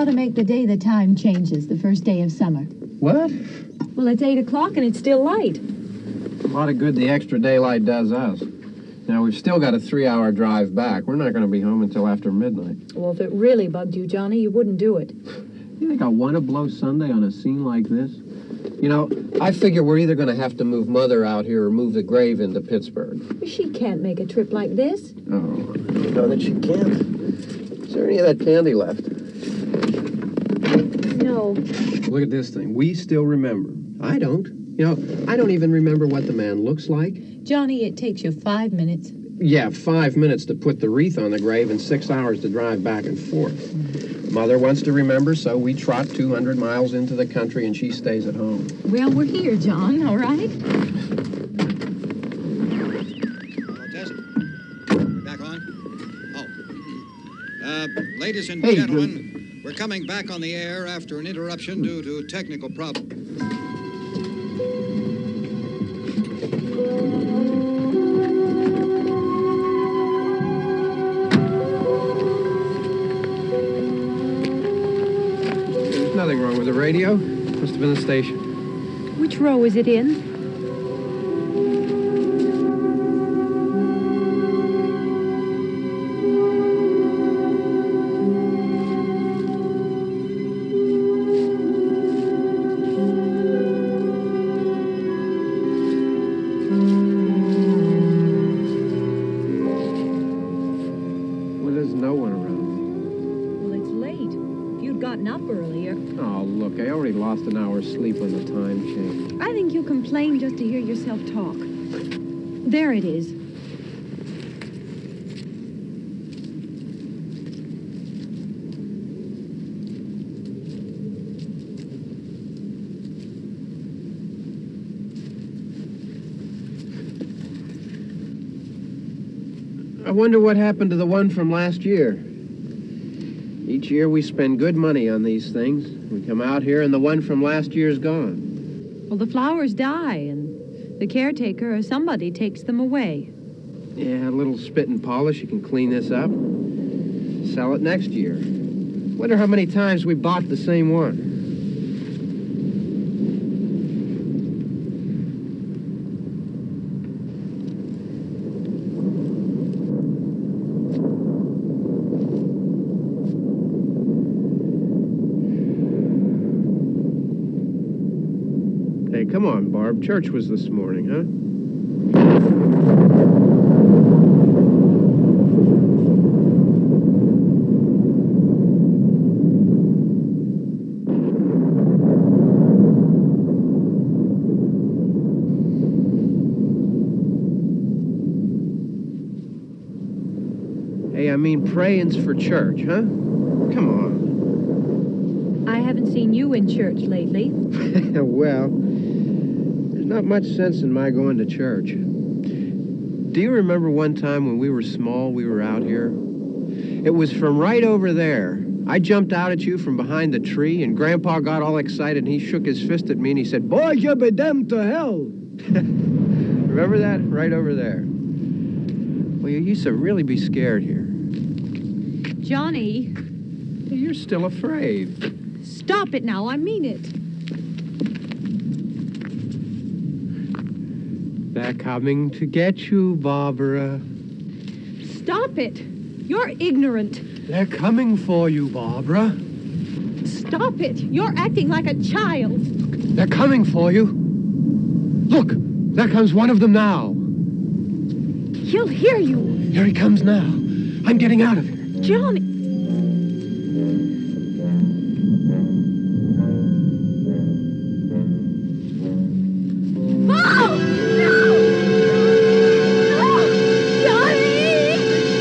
ought to make the day the time changes, the first day of summer. What? Well, it's 8 o'clock and it's still light. A lot of good the extra daylight does us. Now, we've still got a 3-hour drive back. We're not going to be home until after midnight. Well, if it really bugged you, Johnny, you wouldn't do it. You think I want to blow Sunday on a scene like this? You know, I figure we're either going to have to move Mother out here or move the grave into Pittsburgh. She can't make a trip like this. Oh, you know that she can't. Is there any of that candy left? No. Look at this thing. We still remember. I don't. You know, I don't even remember what the man looks like. Johnny, it takes you 5 minutes. Yeah, 5 minutes to put the wreath on the grave and 6 hours to drive back and forth. Mother wants to remember, so we trot 200 miles into the country and she stays at home. Well, we're here, John, all right? Hello, Tess. We're back on? Oh. Ladies and gentlemen, we're coming back on the air after an interruption due to technical problems. Nothing wrong with the radio. Must have been the station. Which row is it in? Well, there's no one around. Well, it's late. If you'd gotten up earlier. Oh, look, I already lost an hour's sleep on the time change. I think you complain just to hear yourself talk. There it is. I wonder what happened to the one from last year. Each year we spend good money on these things. We come out here and the one from last year's gone. Well, the flowers die, and the caretaker or somebody takes them away. Yeah, a little spit and polish. You can clean this up. Sell it next year. Wonder how many times we bought the same one. Hey, come on, Barb. Church was this morning, huh? Hey, I mean praying's for church, huh? Come on. I haven't seen you in church lately. Well, there's not much sense in my going to church. Do you remember one time when we were small, we were out here? It was from right over there. I jumped out at you from behind the tree, and Grandpa got all excited, and he shook his fist at me, and he said, "Boys, you'll be damned to hell." Remember that? Right over there. Well, you used to really be scared here. Johnny, You're still afraid. stop it now. I mean it. They're coming to get you, Barbara. Stop it. You're ignorant. They're coming for you, Barbara. Stop it. You're acting like a child. They're coming for you. Look, there comes one of them now. He'll hear you. Here he comes now. I'm getting out of here. Johnny. Oh! No! No! Johnny!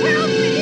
Help me!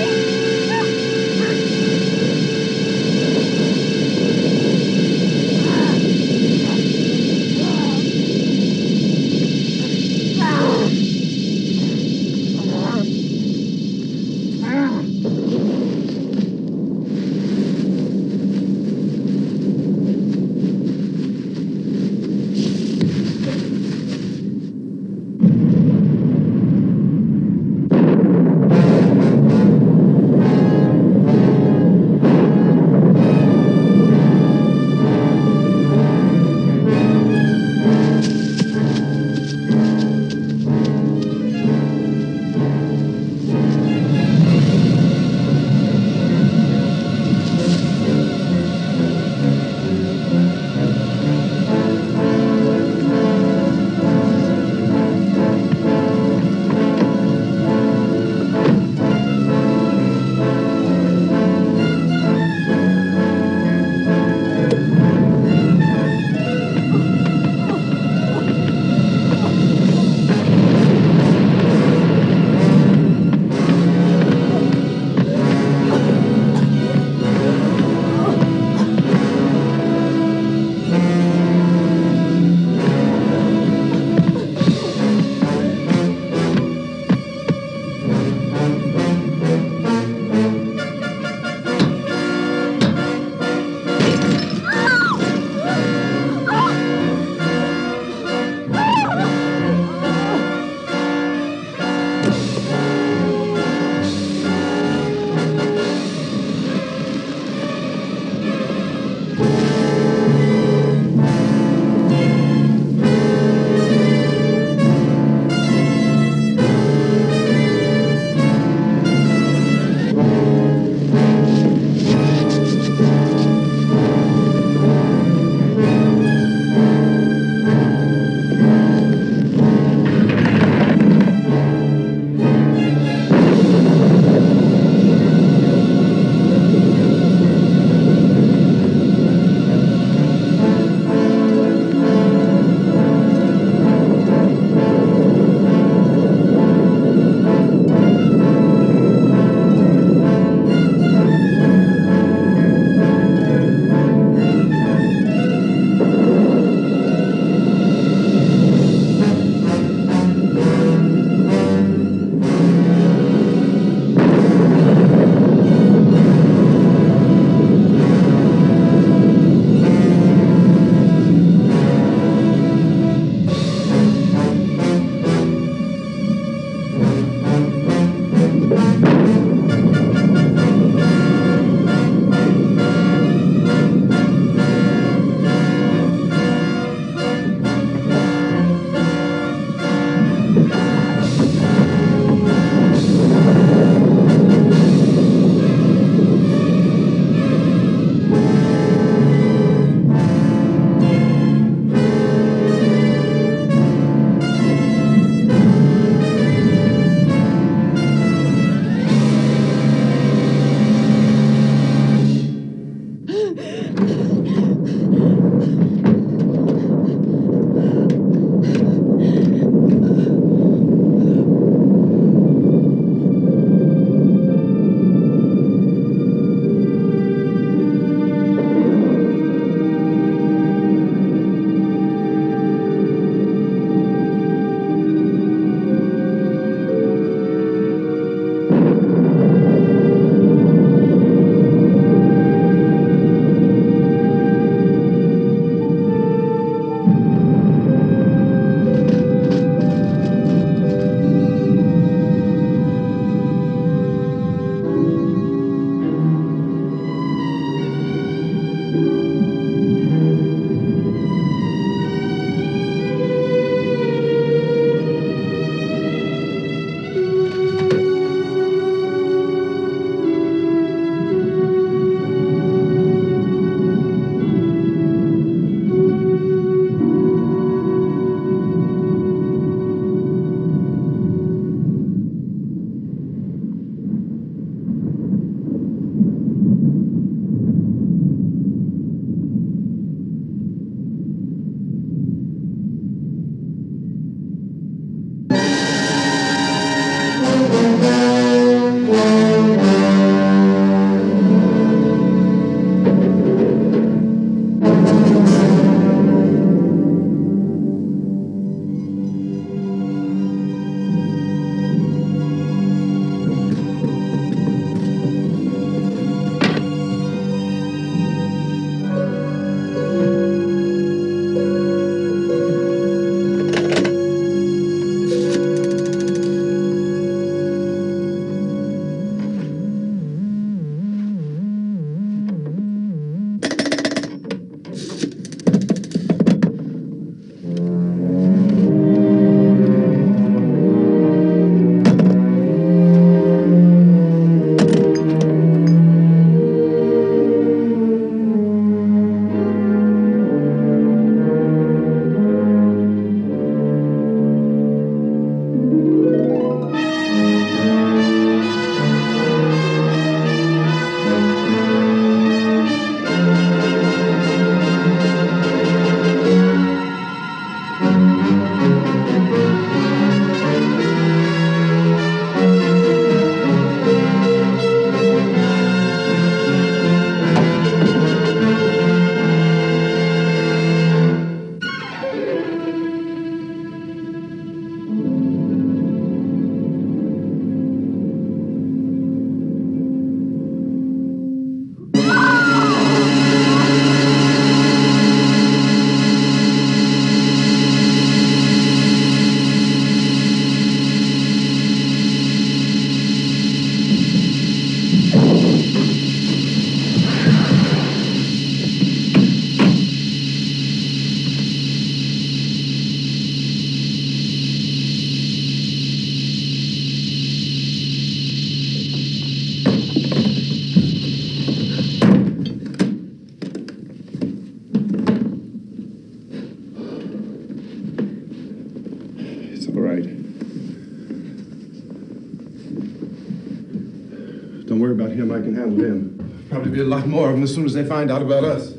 Don't worry about him. I can handle him. Probably be a lot more of them as soon as they find out about us.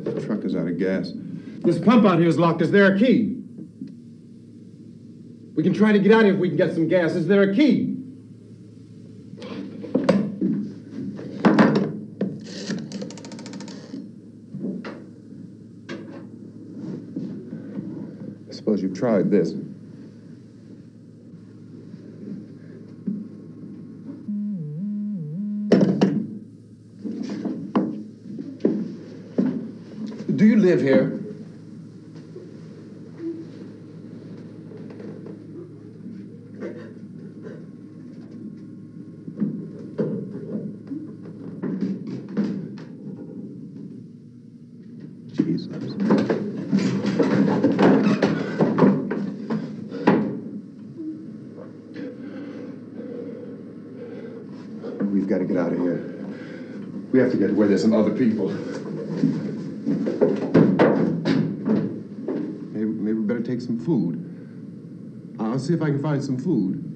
The truck is out of gas. This pump out here is locked. Is there a key? We can try to get out of here if we can get some gas. Is there a key? I suppose you've tried this. Do you live here? Jesus. We've got to get out of here. We have to get where there's some other people. Maybe we better take some food. I'll see if I can find some food.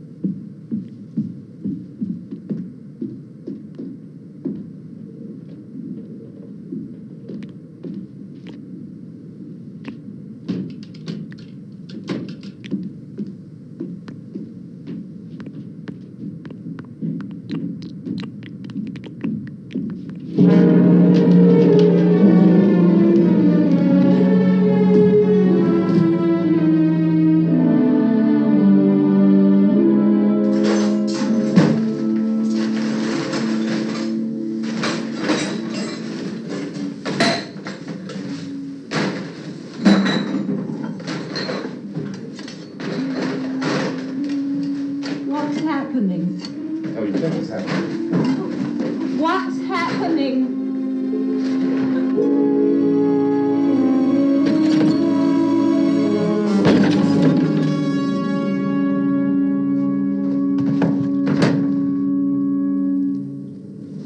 What's happening? Oh, you think it's happening? What's happening?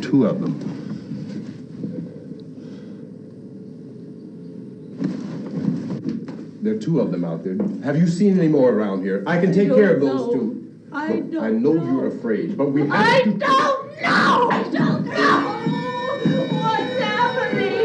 Two of them. There are two of them out there. Have you seen any more around here? I can take care of those two. I Look, don't I know you're afraid, but we have to... don't know! I don't know! What's happening?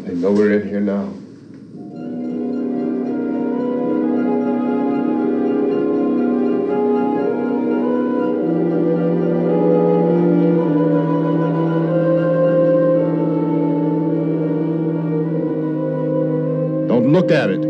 They know we're in here now. Don't look at it.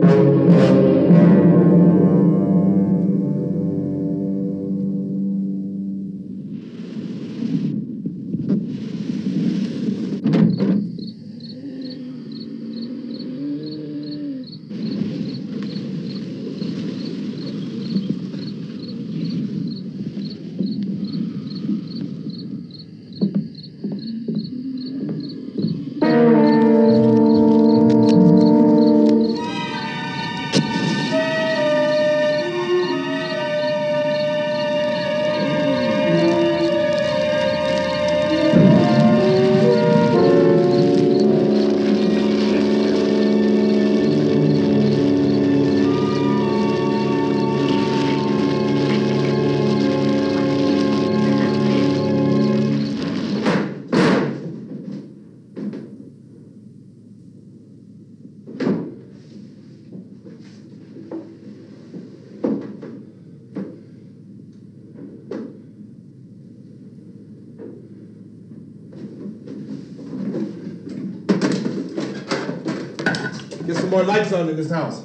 Get some more lights on in this house.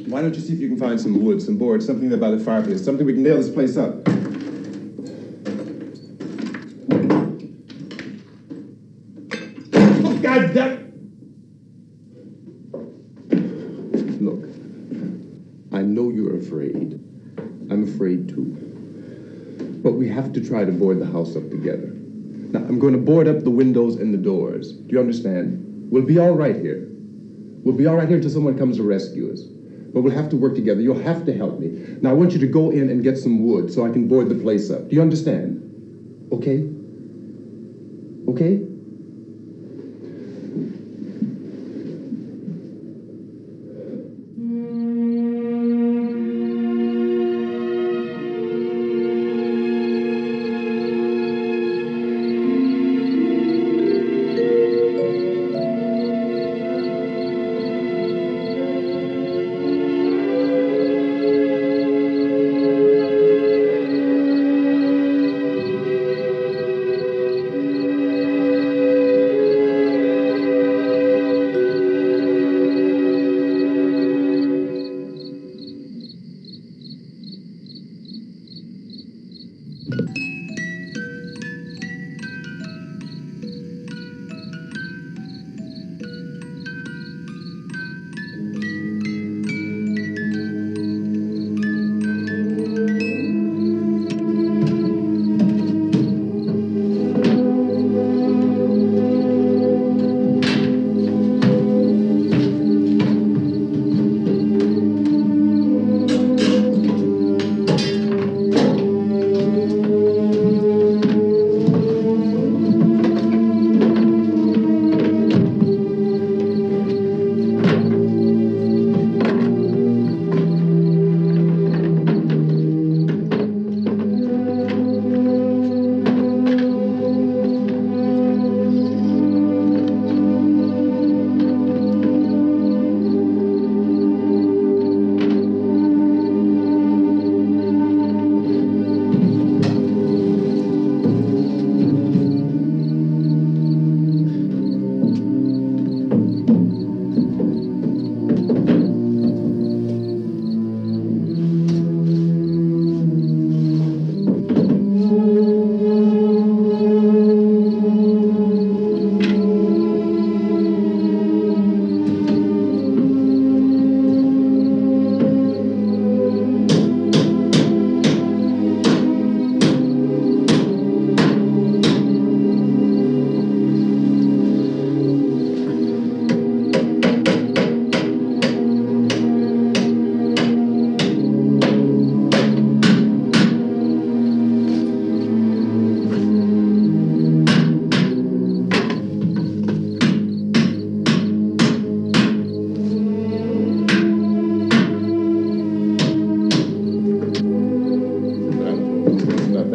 Why don't you see if you can find some wood, some boards, something there by the fireplace, something we can nail this place up. Oh, God damn! Look, I know you're afraid. I'm afraid too. But we have to try to board the house up together. Now, I'm going to board up the windows and the doors. Do you understand? We'll be all right here. We'll be all right here until someone comes to rescue us. But we'll have to work together. You'll have to help me. Now, I want you to go in and get some wood so I can board the place up. Do you understand? Okay? Okay?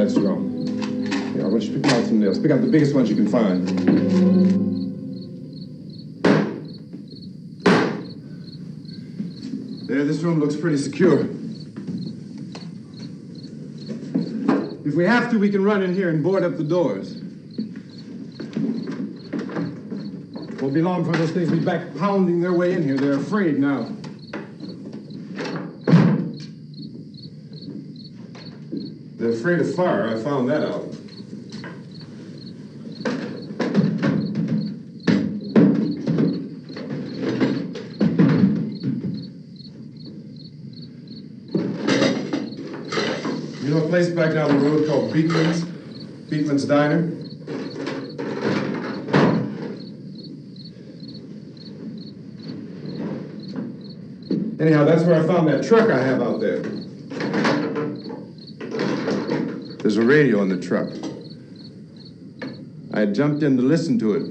that's wrong. Yeah, I want you to pick out some nails. Pick out the biggest ones you can find. There, this room looks pretty secure. If we have to, we can run in here and board up the doors. Won't be long before those things will be back pounding their way in here. They're afraid now. They're afraid of fire. I found that out. You know a place back down the road called Beekman's? Beekman's Diner? Anyhow, that's where I found that truck I have out there. There's a radio in the truck. I had jumped in to listen to it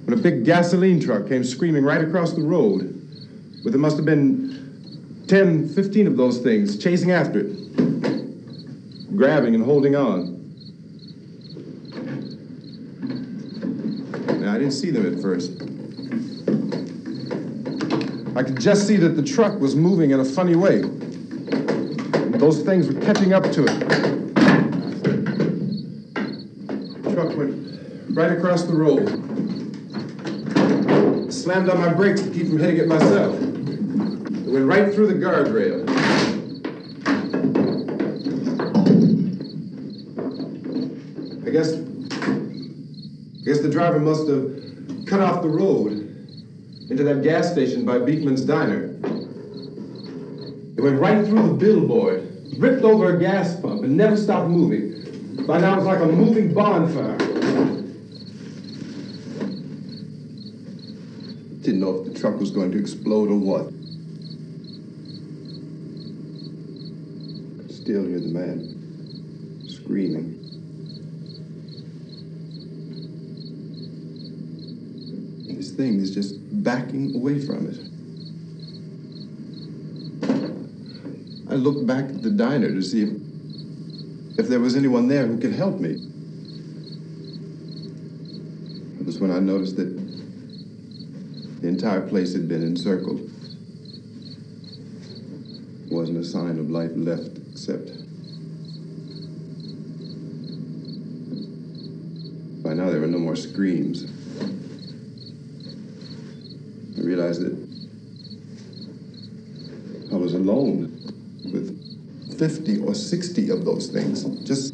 when a big gasoline truck came screaming right across the road with there must have been 10, 15 of those things chasing after it, grabbing and holding on. Now, I didn't see them at first. I could just see that the truck was moving in a funny way. And those things were catching up to it. The truck went right across the road. Slammed on my brakes to keep from hitting it myself. It went right through the guardrail. I guess the driver must have cut off the road into that gas station by Beekman's Diner. It went right through the billboard, ripped over a gas pump, and never stopped moving. By now, it was like a moving bonfire. Didn't know if the truck was going to explode or what. Could still hear the man screaming. This thing is just backing away from it. I looked back at the diner to see if there was anyone there who could help me. It was when I noticed that the entire place had been encircled. There wasn't a sign of life left except by now there were no more screams. I realized that I was alone with 50 or 60 of those things, just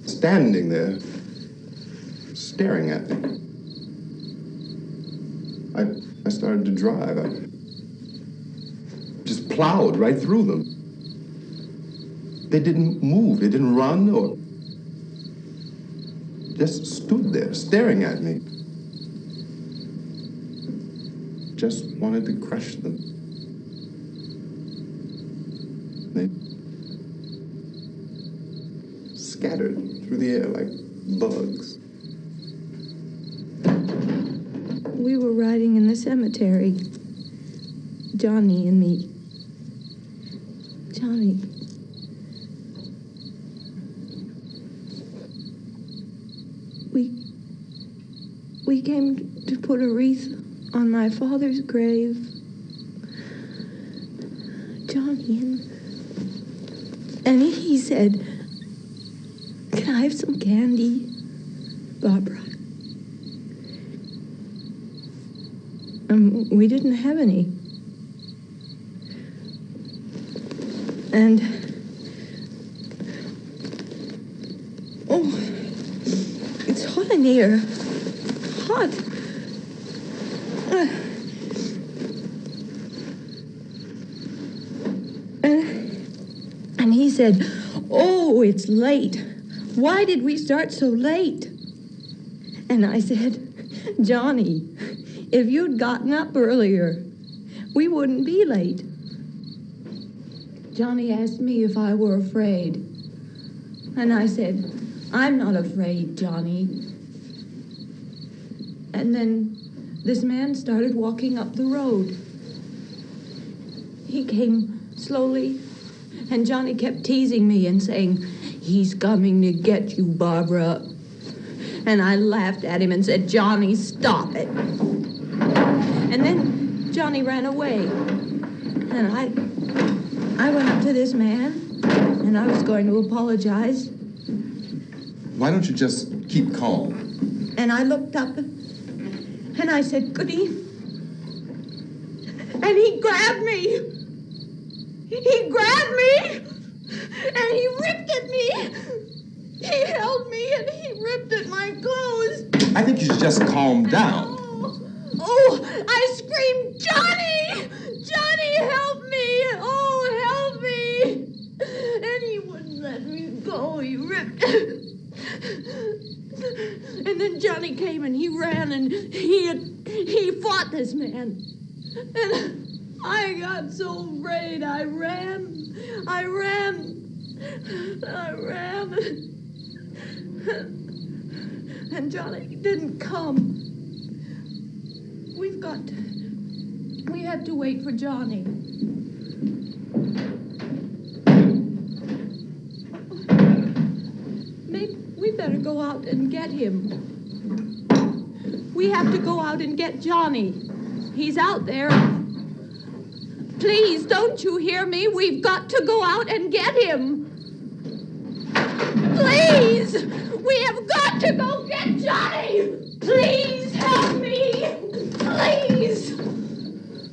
standing there, staring at me. I started to drive. I just plowed right through them. They didn't move, they didn't run or just stood there, staring at me. Just wanted to crush them. They scattered through the air like bugs. We were riding in the cemetery, Johnny and me. Johnny. We came to put a wreath on my father's grave. Johnny, and he said, "Can I have some candy, Barbara?" We didn't have any. And, oh, it's hot in here. Hot. And he said, "Oh, it's late. Why did we start so late?" And I said, "Johnny, if you'd gotten up earlier, we wouldn't be late." Johnny asked me if I were afraid. And I said, "I'm not afraid, Johnny." And then this man started walking up the road. He came slowly And Johnny kept teasing me and saying, "He's coming to get you, Barbara." And I laughed at him and said, "Johnny, stop it." And then Johnny ran away. And I went up to this man, and I was going to apologize. Why don't you just keep calm? And I looked up, and I said, "Goody." And he grabbed me. He grabbed me, and he ripped at me. He held me, and he ripped at my clothes. I think you should just calm down. Oh, I screamed, "Johnny! Johnny, help me! Oh, help me!" And he wouldn't let me go. He ripped. And then Johnny came, and he ran, and he fought this man. And I got so afraid. I ran. And Johnny didn't come. We have to wait for Johnny. Maybe we better go out and get him. We have to go out and get Johnny. He's out there. Please, don't you hear me? We've got to go out and get him. Please! We have got to go get Johnny! Please help me! Please!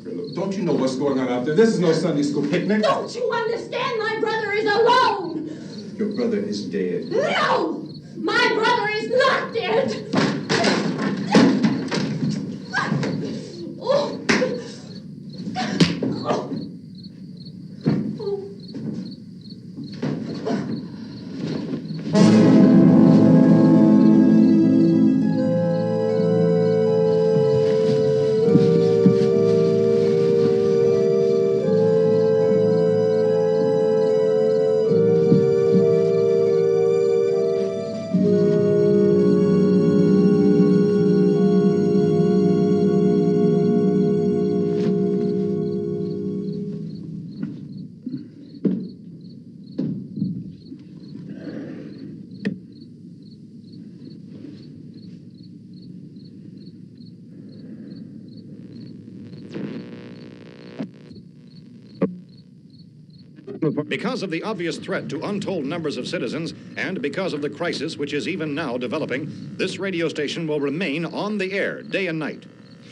Look, don't you know what's going on out there? This is no Sunday school picnic. Don't you understand? My brother is alone! Your brother is dead. No! My brother is not dead! Oh. Oh. Because of the obvious threat to untold numbers of citizens, and because of the crisis which is even now developing, this radio station will remain on the air day and night.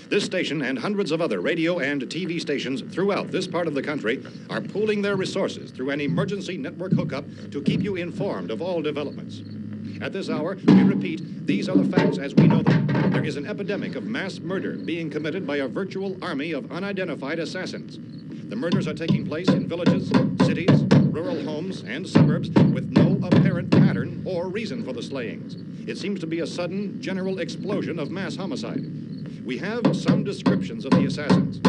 This station and hundreds of other radio and TV stations throughout this part of the country are pooling their resources through an emergency network hookup to keep you informed of all developments. At this hour, we repeat, these are the facts as we know them. There is an epidemic of mass murder being committed by a virtual army of unidentified assassins. The murders are taking place in villages, cities, rural homes, and suburbs with no apparent pattern or reason for the slayings. It seems to be a sudden, general explosion of mass homicide. We have some descriptions of the assassins.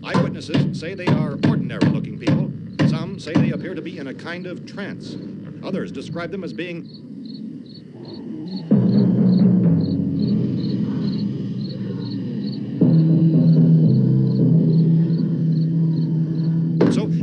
Eyewitnesses say they are ordinary-looking people. Some say they appear to be in a kind of trance. Others describe them as being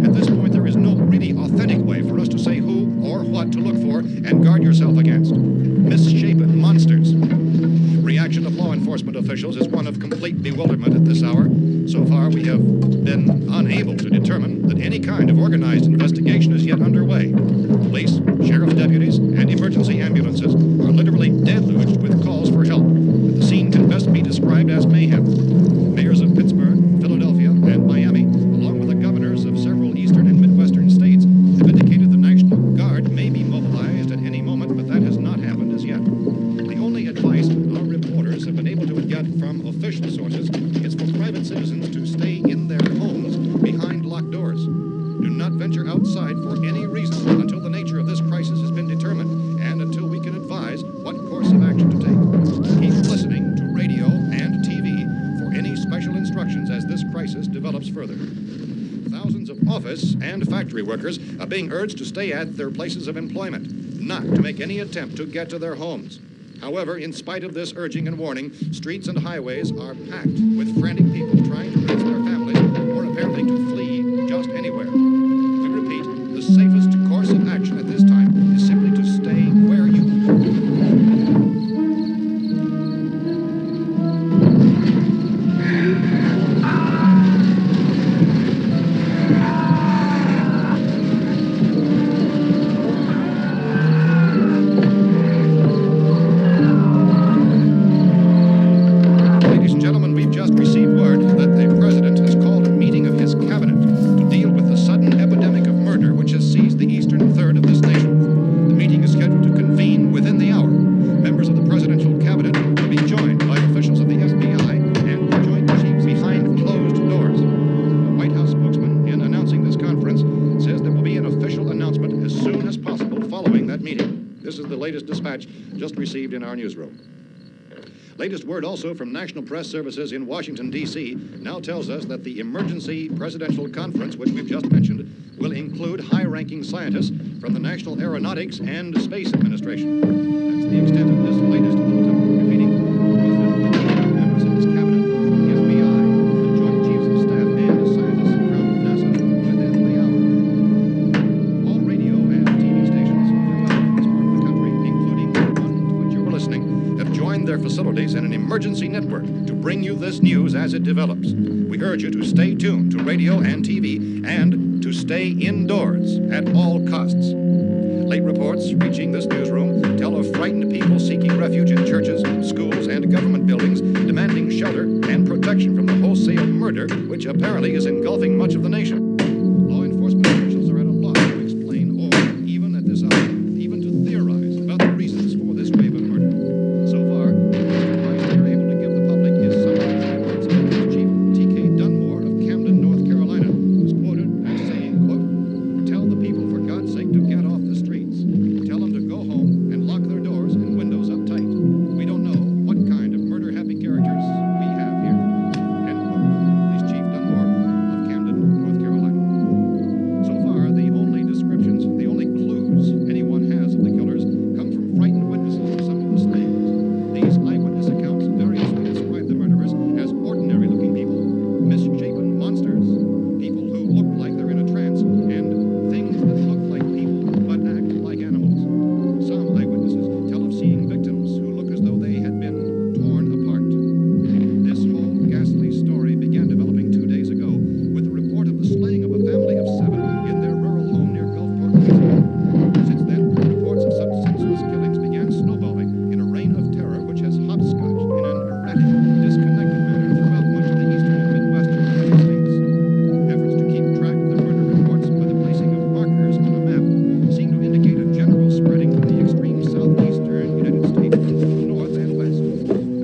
at this point, there is no really authentic way for us to say who or what to look for and guard yourself against. Misshapen monsters. Reaction of law enforcement officials is one of complete bewilderment at this hour. So far, we have been unable to determine that any kind of organized investigation is yet underway. Police, sheriff's deputies, and emergency ambulances are literally deluged with calls for help. But the scene can best be described as mayhem. Mayors of Pittsburgh, Philadelphia, and Miami, along with the governors of several eastern and midwestern states, have indicated the National Guard may be mobilized at any moment, but that has not happened as yet. The only advice our reporters have been able to get from official sources is for private citizens to stay in their homes behind locked doors. Do not venture outside for any reason until the nature of this crisis has been determined and until we can advise what course of action to take. Keep listening to radio and TV for any special instructions as this crisis develops further. Thousands of office and factory workers are being urged to stay at their places of employment, not to make any attempt to get to their homes. However, in spite of this urging and warning, streets and highways are packed with frantic people trying to reach their families or apparently to flee just anywhere. We repeat, the safe course of action at this time is simply to stay where you are. Ladies and gentlemen, we've just received word that the President has called a meeting of his cabinet to deal with the sudden epidemic of murder which has seized the eastern third of this nation. The meeting is scheduled to convene within the hour. Members of the presidential cabinet will be joined by officials of the FBI and the Joint Chiefs behind closed doors. The White House spokesman, in announcing this conference, says there will be an official announcement as soon as possible following that meeting. This is the latest dispatch just received in our newsroom. Latest word also from National Press Services in Washington, D.C. now tells us that the emergency presidential conference, which we've just mentioned, will include high-ranking scientists from the National Aeronautics and Space Administration. That's the extent of this latest bulletin. Repeating, the President, members of his cabinet, the FBI, the Joint Chiefs of Staff, and scientists from NASA within the hour. All radio and TV stations throughout this part of the country, including the one to which you're listening, have joined their facilities in an emergency network to bring you this news as it develops. We urge you to stay tuned to radio and TV and to stay indoors at all costs. Late reports reaching this newsroom tell of frightened people seeking refuge in churches, schools, and government buildings, demanding shelter and protection from the wholesale murder which apparently is engulfing much of the nation. Law enforcement officials are at a loss to explain or, even at this hour, even to theorize about the reasons for this wave of murder. So far, the advice they're able to give the public is somewhat like the words of Police Chief T.K. Dunmore of Camden, North Carolina, who's quoted as saying, quote, "Tell the people for God's sake to get off the streets. Tell them to go home and lock their doors and windows up tight. We don't know what kind of murder-happy characters we have here." End quote. Police Chief Dunmore of Camden, North Carolina. So far, the only descriptions, the only clues anyone has of the killers come from frightened witnesses of some of the slayings. These eyewitness accounts variously describe the murderers as ordinary-looking people, misshapen monsters, people who look like they're in a trance, and things that look like people but act like animals. Some eyewitnesses tell of seeing victims who look as though they had been torn apart. This whole ghastly story began developing 2 days ago with the report of the slaying of a family of 7 in their rural home near Gulfport, Louisiana. Since then, reports of such senseless killings began snowballing in a reign of terror which has hopscotched in an erratic, disconnected manner throughout much of the eastern and midwestern United States. Efforts to keep track of the murder reports by the placing of markers on a map seem to indicate a general spreading from the extreme southeastern United States to the north and west.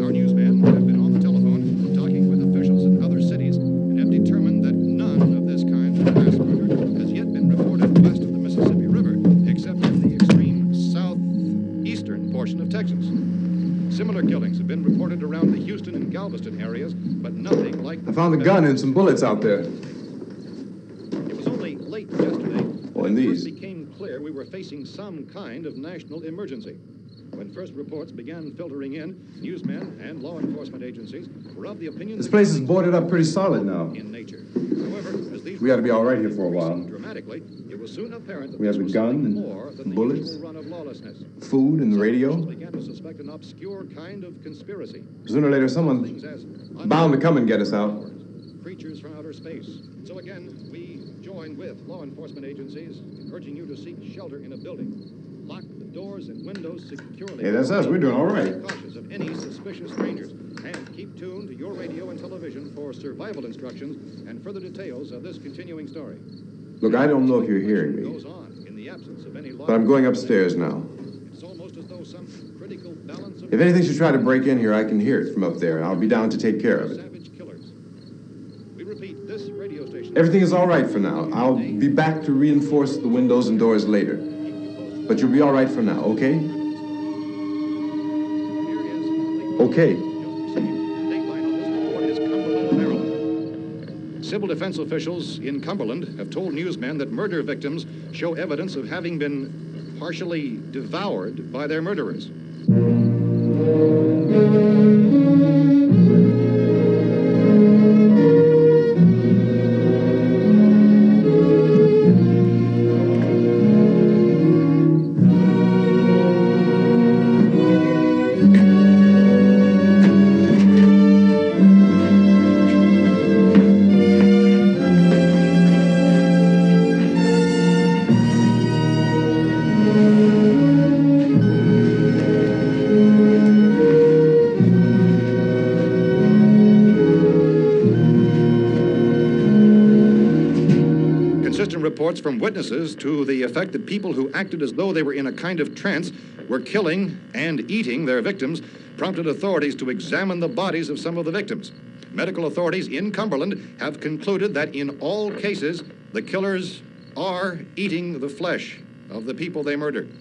Our newsmen have been on the telephone talking with officials in other cities and have determined that none of this kind of mass murder has yet been reported west of the Mississippi River, except in the extreme southeastern portion of Texas. Similar killings have been reported around the Houston and Galveston areas, but nothing like I found a gun and some bullets out there. It was only late yesterday Oh, that and it first these. became clear we were facing some kind of national emergency. When first reports began filtering in, newsmen and law enforcement agencies were of the opinion This that place is killings boarded up were pretty solid now. in nature. However, as these We ought to be all right here reports for a while. increased dramatically, it was soon apparent that We have this the was gun something and more than the bullets, usual run of lawlessness. Food and the Some radio. officials began to suspect an obscure kind of conspiracy. Sooner or later, someone's Things as bound to come and get us out. creatures from outer space. So again, we join with law enforcement agencies in urging you to seek shelter in a building. Lock the doors and windows securely. Hey, that's us. We're doing all right. Cautious of any suspicious strangers. And keep tuned to your radio and television for survival instructions and further details of this continuing story. Look, I don't know if you're hearing me, Goes on in the absence of any law. but I'm going upstairs now. It's almost as though some critical balance of If anything should try to break in here, I can hear it from up there. I'll be down to take care of it. savage killers. We repeat, this radio station. Everything is all right for now. I'll be back to reinforce the windows and doors later. But you'll be all right for now, okay? Okay. Civil defense officials in Cumberland have told newsmen that murder victims show evidence of having been partially devoured by their murderers. reports from witnesses to the effect that people who acted as though they were in a kind of trance were killing and eating their victims prompted authorities to examine the bodies of some of the victims. Medical authorities in Cumberland have concluded that in all cases, the killers are eating the flesh of the people they murdered.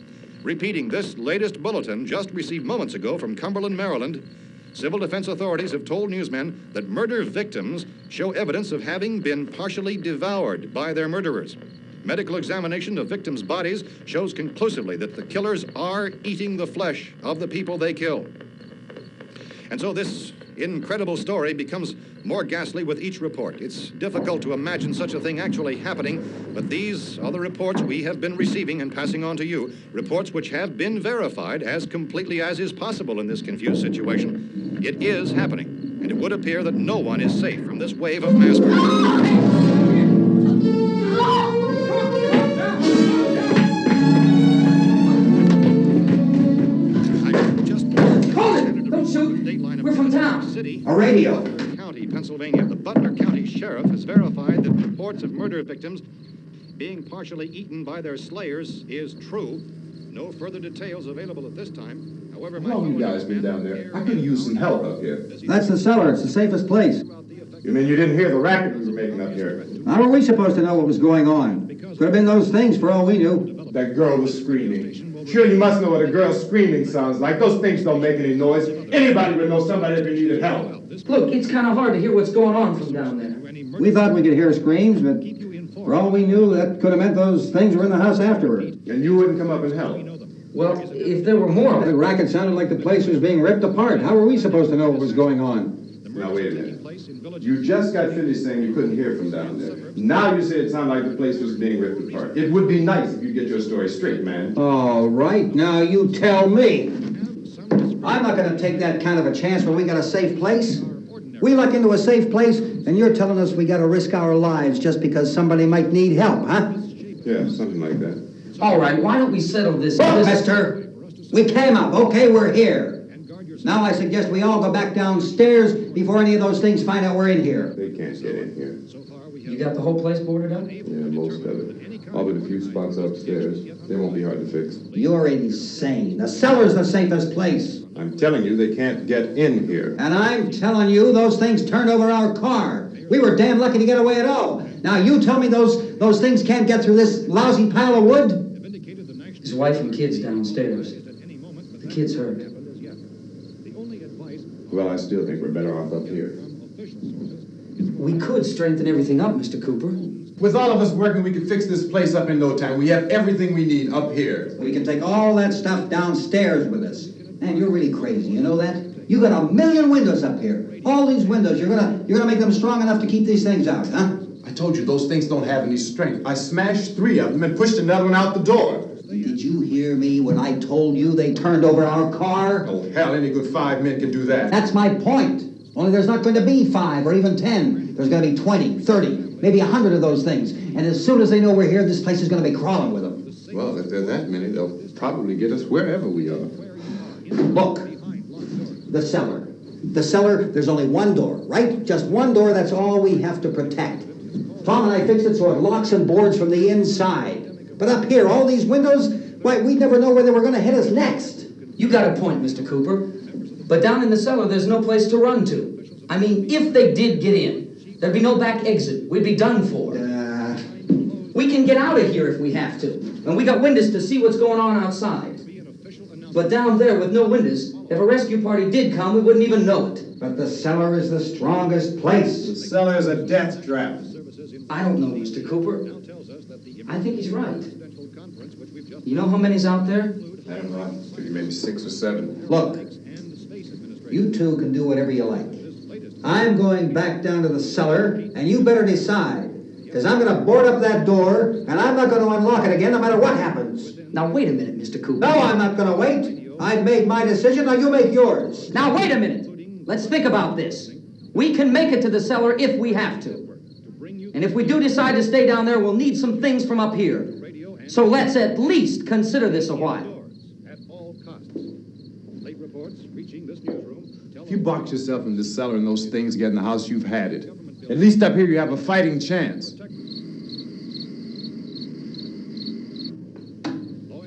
Repeating this latest bulletin just received moments ago from Cumberland, Maryland, civil defense authorities have told newsmen that murder victims show evidence of having been partially devoured by their murderers. Medical examination of victims' bodies shows conclusively that the killers are eating the flesh of the people they kill. And so this incredible story becomes more ghastly with each report. It's difficult to imagine such a thing actually happening, but these are the reports we have been receiving and passing on to you, reports which have been verified as completely as is possible in this confused situation. It is happening, and it would appear that no one is safe from this wave of mass murder. We're from town. City, A radio. County, Pennsylvania. The Butler County Sheriff has verified that reports of murder victims being partially eaten by their slayers is true. No further details available at this time. However, How long you guys been down there? I could use some help up here. That's the cellar. It's the safest place. You mean you didn't hear the racket we were making up here? How were we supposed to know what was going on? Could have been those things for all we knew. That girl was screaming. Sure, you must know what a girl screaming sounds like. Those things don't make any noise. Anybody would know somebody if they needed help. Look, it's kind of hard to hear what's going on from down there. We thought we could hear screams, but for all we knew, that could have meant those things were in the house afterward. And you wouldn't come up and help. Well, if there were more of The it. racket sounded like the place was being ripped apart. How were we supposed to know what was going on? Now, wait a minute. You just got finished saying you couldn't hear from down there. Now you say it sounded like the place was being ripped apart. It would be nice if you get your story straight, man. All right, now you tell me. I'm not going to take that kind of a chance when we got a safe place. We luck into a safe place, and you're telling us we got to risk our lives just because somebody might need help, huh? Yeah, something like that. All right, why don't we settle this? Look, mister, we came up. Okay, we're here. Now I suggest we all go back downstairs before any of those things find out we're in here. They can't get in here. You got the whole place boarded up? Yeah, most of it. All but a few spots upstairs. They won't be hard to fix. You're insane. The cellar's the safest place. I'm telling you, they can't get in here. And I'm telling you, those things turned over our car. We were damn lucky to get away at all. Now you tell me those things can't get through this lousy pile of wood? His wife and kids downstairs. The kids hurt. Well, I still think we're better off up here. We could strengthen everything up, Mr. Cooper. With all of us working, we could fix this place up in no time. We have everything we need up here. We can take all that stuff downstairs with us. Man, you're really crazy, you know that? You got 1,000,000 windows up here. All these windows, you're gonna make them strong enough to keep these things out, huh? I told you, those things don't have any strength. I smashed 3 of them and pushed another one out the door. Did you hear me when I told you they turned over our car? Oh, hell, any good 5 men can do that. That's my point. Only there's not going to be 5 or even 10. There's going to be 20, 30, maybe 100 of those things. And as soon as they know we're here, this place is going to be crawling with them. Well, if there are that many, they'll probably get us wherever we are. Look, the cellar. The cellar, there's only one door, right? Just one door, that's all we have to protect. Tom and I fixed it so it locks and boards from the inside. But up here, all these windows, why, we'd never know where they were going to hit us next. You got a point, Mr. Cooper. But down in the cellar, there's no place to run to. I mean, if they did get in, there'd be no back exit. We'd be done for. We can get out of here if we have to. And we got windows to see what's going on outside. But down there with no windows, if a rescue party did come, we wouldn't even know it. But the cellar is the strongest place. The cellar is a death trap. I don't know, Mr. Cooper. I think he's right. You know how many's out there? I don't know. I figure maybe 6 or 7. Look, you two can do whatever you like. I'm going back down to the cellar, and you better decide. Because I'm going to board up that door, and I'm not going to unlock it again no matter what happens. Now, wait a minute, Mr. Cooper. No, I'm not going to wait. I've made my decision, now you make yours. Now, wait a minute. Let's think about this. We can make it to the cellar if we have to. And if we do decide to stay down there, we'll need some things from up here. So let's at least consider this a while. If you box yourself in this cellar and those things get in the house, you've had it. At least up here you have a fighting chance.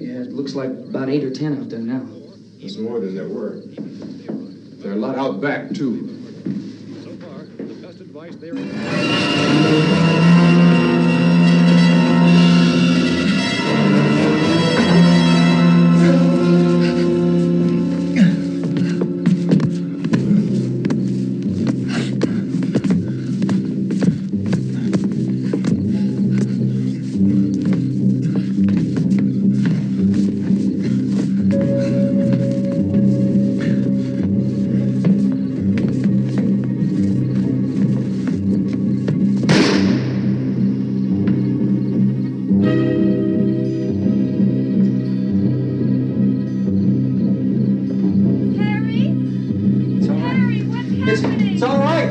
Yeah, it looks like about 8 or 10 out there now. There's more than there were. There are a lot out back, too. So far, the best advice there It's all right.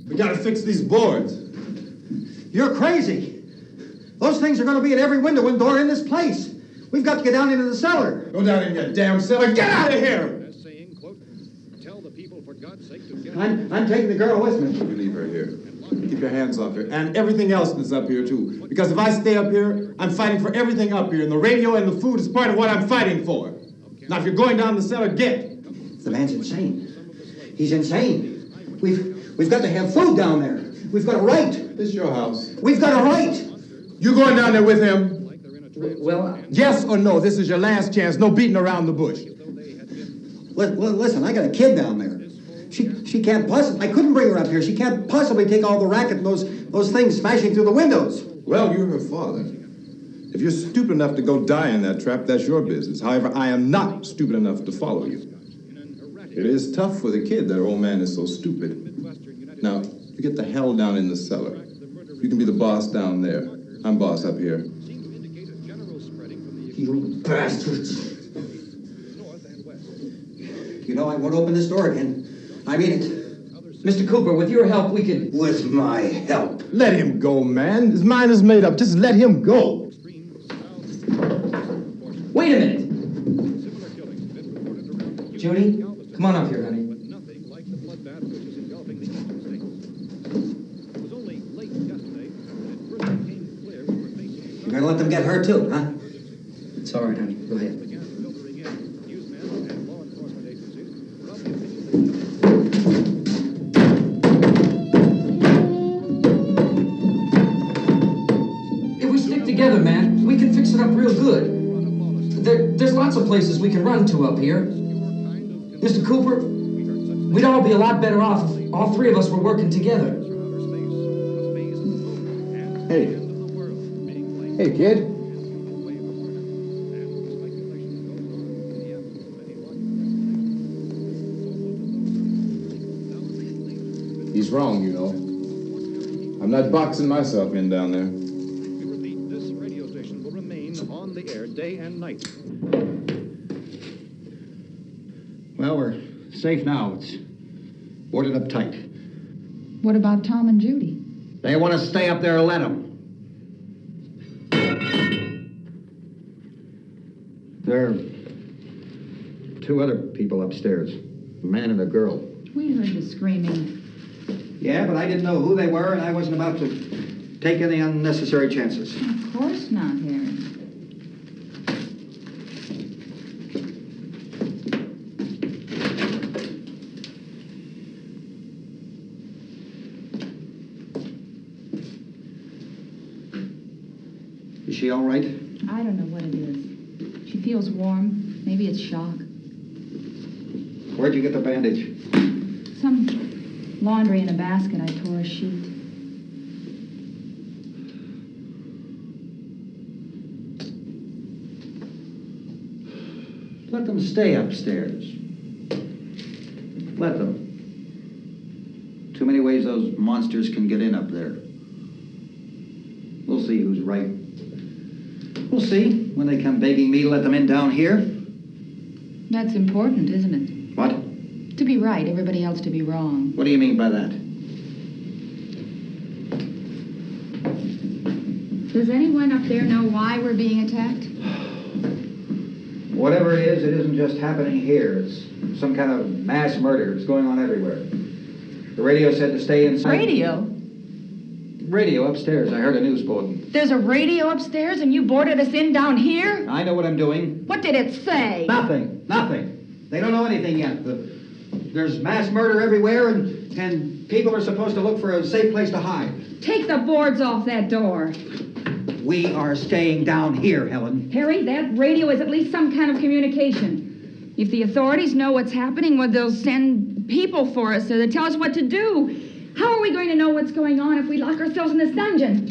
We gotta fix these boards. You're crazy. Those things are going to be at every window and door in this place. We've got to get down into the cellar. Go down in your damn cellar. Get out of here! as saying, quote, tell the people for God's sake to get... I'm taking the girl with me. You leave her here. Keep your hands off her. And everything else that's up here, too. Because if I stay up here, I'm fighting for everything up here. And the radio and the food is part of what I'm fighting for. Now, if you're going down the cellar, get. The man's insane. He's insane. We've got to have food down there. We've got a right. This is your house. We've got a right. You going down there with him? Well, Yes or no? This is your last chance. No beating around the bush. Listen, I got a kid down there. She can't possibly, I couldn't bring her up here. She can't possibly take all the racket and those things smashing through the windows. Well, you're her father. If you're stupid enough to go die in that trap, that's your business. However, I am not stupid enough to follow you. It is tough for the kid that her old man is so stupid. Now, you get the hell down in the cellar. You can be the boss down there. I'm boss up here. You bastards. You know, I won't open this door again. I mean it. Mr. Cooper, with your help, we can... With my help. Let him go, man. His mind is made up. Just let him go. Wait a minute. Judy, come on up here, honey. You're gonna let them get hurt too, huh? It's all right, honey. Go ahead. If we stick together, man, we can fix it up real good. There's lots of places we can run to up here. Mr. Cooper, we'd all be a lot better off if all three of us were working together. Hey. Hey, kid. He's wrong, you know. I'm not boxing myself in down there. We repeat, this radio station will remain on the air day and night. Well, we're safe now. It's boarded up tight. What about Tom and Judy? They want to stay up there, let them. There are two other people upstairs, a man and a girl. We heard the screaming. Yeah, but I didn't know who they were, and I wasn't about to take any unnecessary chances. Of course not, Harry. Is she all right? I don't know what it is. She feels warm. Maybe it's shock. Where'd you get the bandage? Some laundry in a basket. I tore a sheet. Let them stay upstairs. Let them. Too many ways those monsters can get in up there. We'll see who's right. We'll see when they come begging me to let them in down here. That's important, isn't it? What? To be right, everybody else to be wrong. What do you mean by that? Does anyone up there know why we're being attacked? Whatever it isn't just happening here. It's some kind of mass murder. It's going on everywhere. The radio said to stay inside. Radio? Radio upstairs. I heard a news bulletin. There's a radio upstairs and you boarded us in down here? I know what I'm doing. What did it say? Nothing. Nothing. They don't know anything yet. There's mass murder everywhere, and people are supposed to look for a safe place to hide. Take the boards off that door. We are staying down here, Helen. Harry, that radio is at least some kind of communication. If the authorities know what's happening, well, they'll send people for us to tell us what to do. How are we going to know what's going on if we lock ourselves in this dungeon?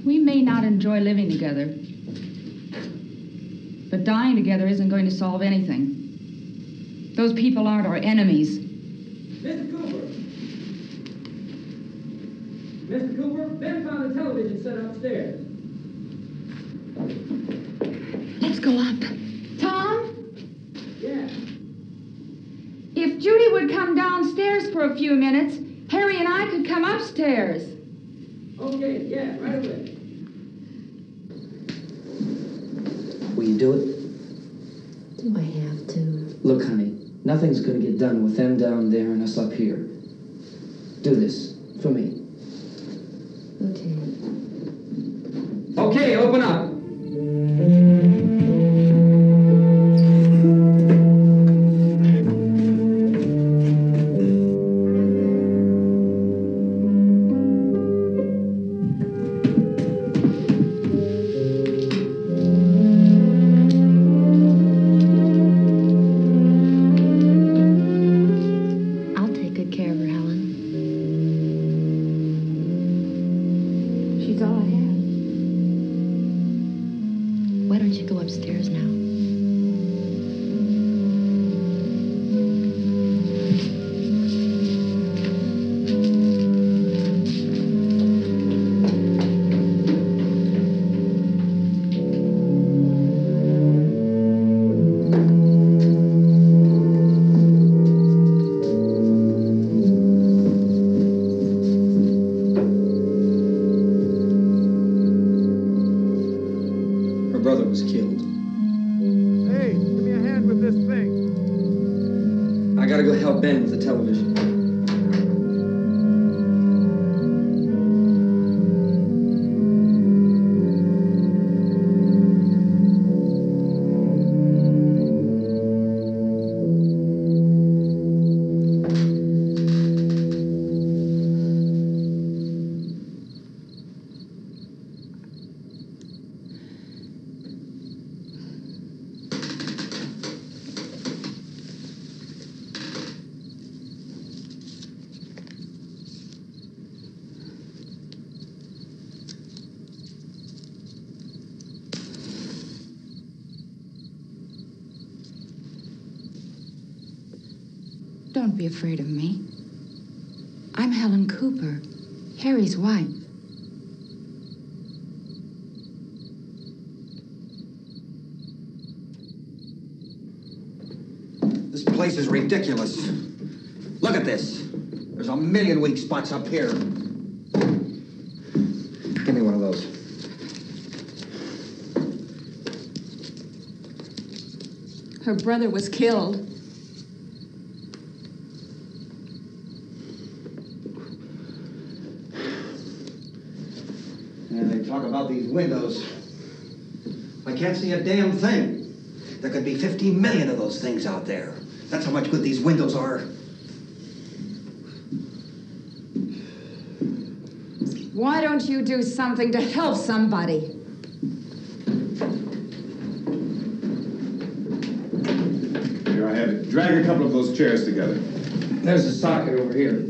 We may not enjoy living together, but dying together isn't going to solve anything. Those people aren't our enemies. Mr. Cooper! Mr. Cooper, Ben found a television set upstairs. Let's go up. Tom? Yeah. If Judy would come downstairs for a few minutes, Harry and I could come upstairs. Okay, yeah, right away. Will you do it? Do I have to? Look, honey, nothing's gonna get done with them down there and us up here. Do this for me. Okay. Okay, open up. I'll take good care of her, Helen. She's all I have. Why don't you go upstairs now? Her brother was killed. Hey, give me a hand with this thing. I gotta go help Ben with the television. Don't be afraid of me. I'm Helen Cooper, Harry's wife. This place is ridiculous. Look at this. There's a million weak spots up here. Give me one of those. Her brother was killed. And they talk about these windows. I can't see a damn thing. There could be 15 million of those things out there. That's how much good these windows are. Why don't you do something to help somebody? Here I have it. Drag a couple of those chairs together. There's a socket over here.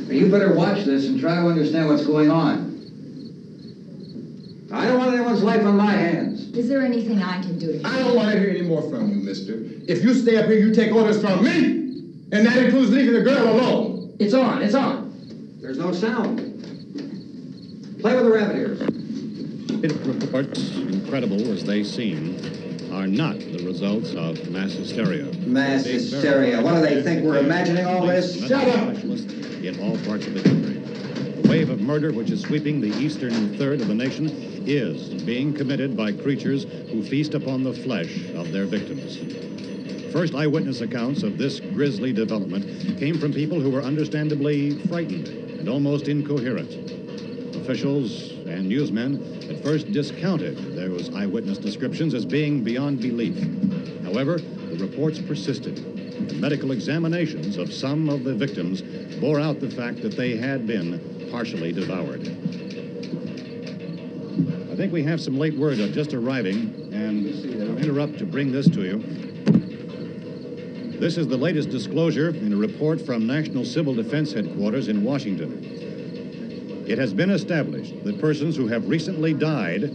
You better watch this and try to understand what's going on. I don't want anyone's life on my hands. Is there anything I can do to help? I don't want to hear any more from you, mister. If you stay up here, you take orders from me. And that includes leaving the girl alone. It's on, it's on. There's no sound. Play with the rabbit ears. Reports, incredible as they seem, are not the results of mass hysteria. Mass hysteria. What do they think? We're imagining all this? Shut up! In all parts of the country. The wave of murder which is sweeping the eastern third of the nation is being committed by creatures who feast upon the flesh of their victims. First eyewitness accounts of this grisly development came from people who were understandably frightened and almost incoherent. Officials and newsmen at first discounted those eyewitness descriptions as being beyond belief. However, the reports persisted. The medical examinations of some of the victims bore out the fact that they had been partially devoured. I think we have some late word just arriving, and I'll interrupt to bring this to you. This is the latest disclosure in a report from National Civil Defense Headquarters in Washington. It has been established that persons who have recently died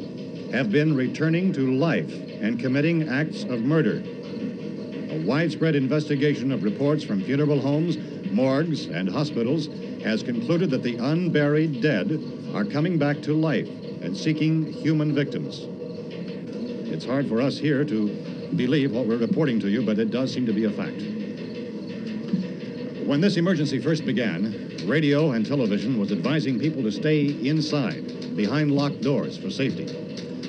have been returning to life and committing acts of murder. A widespread investigation of reports from funeral homes, morgues, and hospitals has concluded that the unburied dead are coming back to life and seeking human victims. It's hard for us here to believe what we're reporting to you, but it does seem to be a fact. When this emergency first began, radio and television was advising people to stay inside, behind locked doors for safety.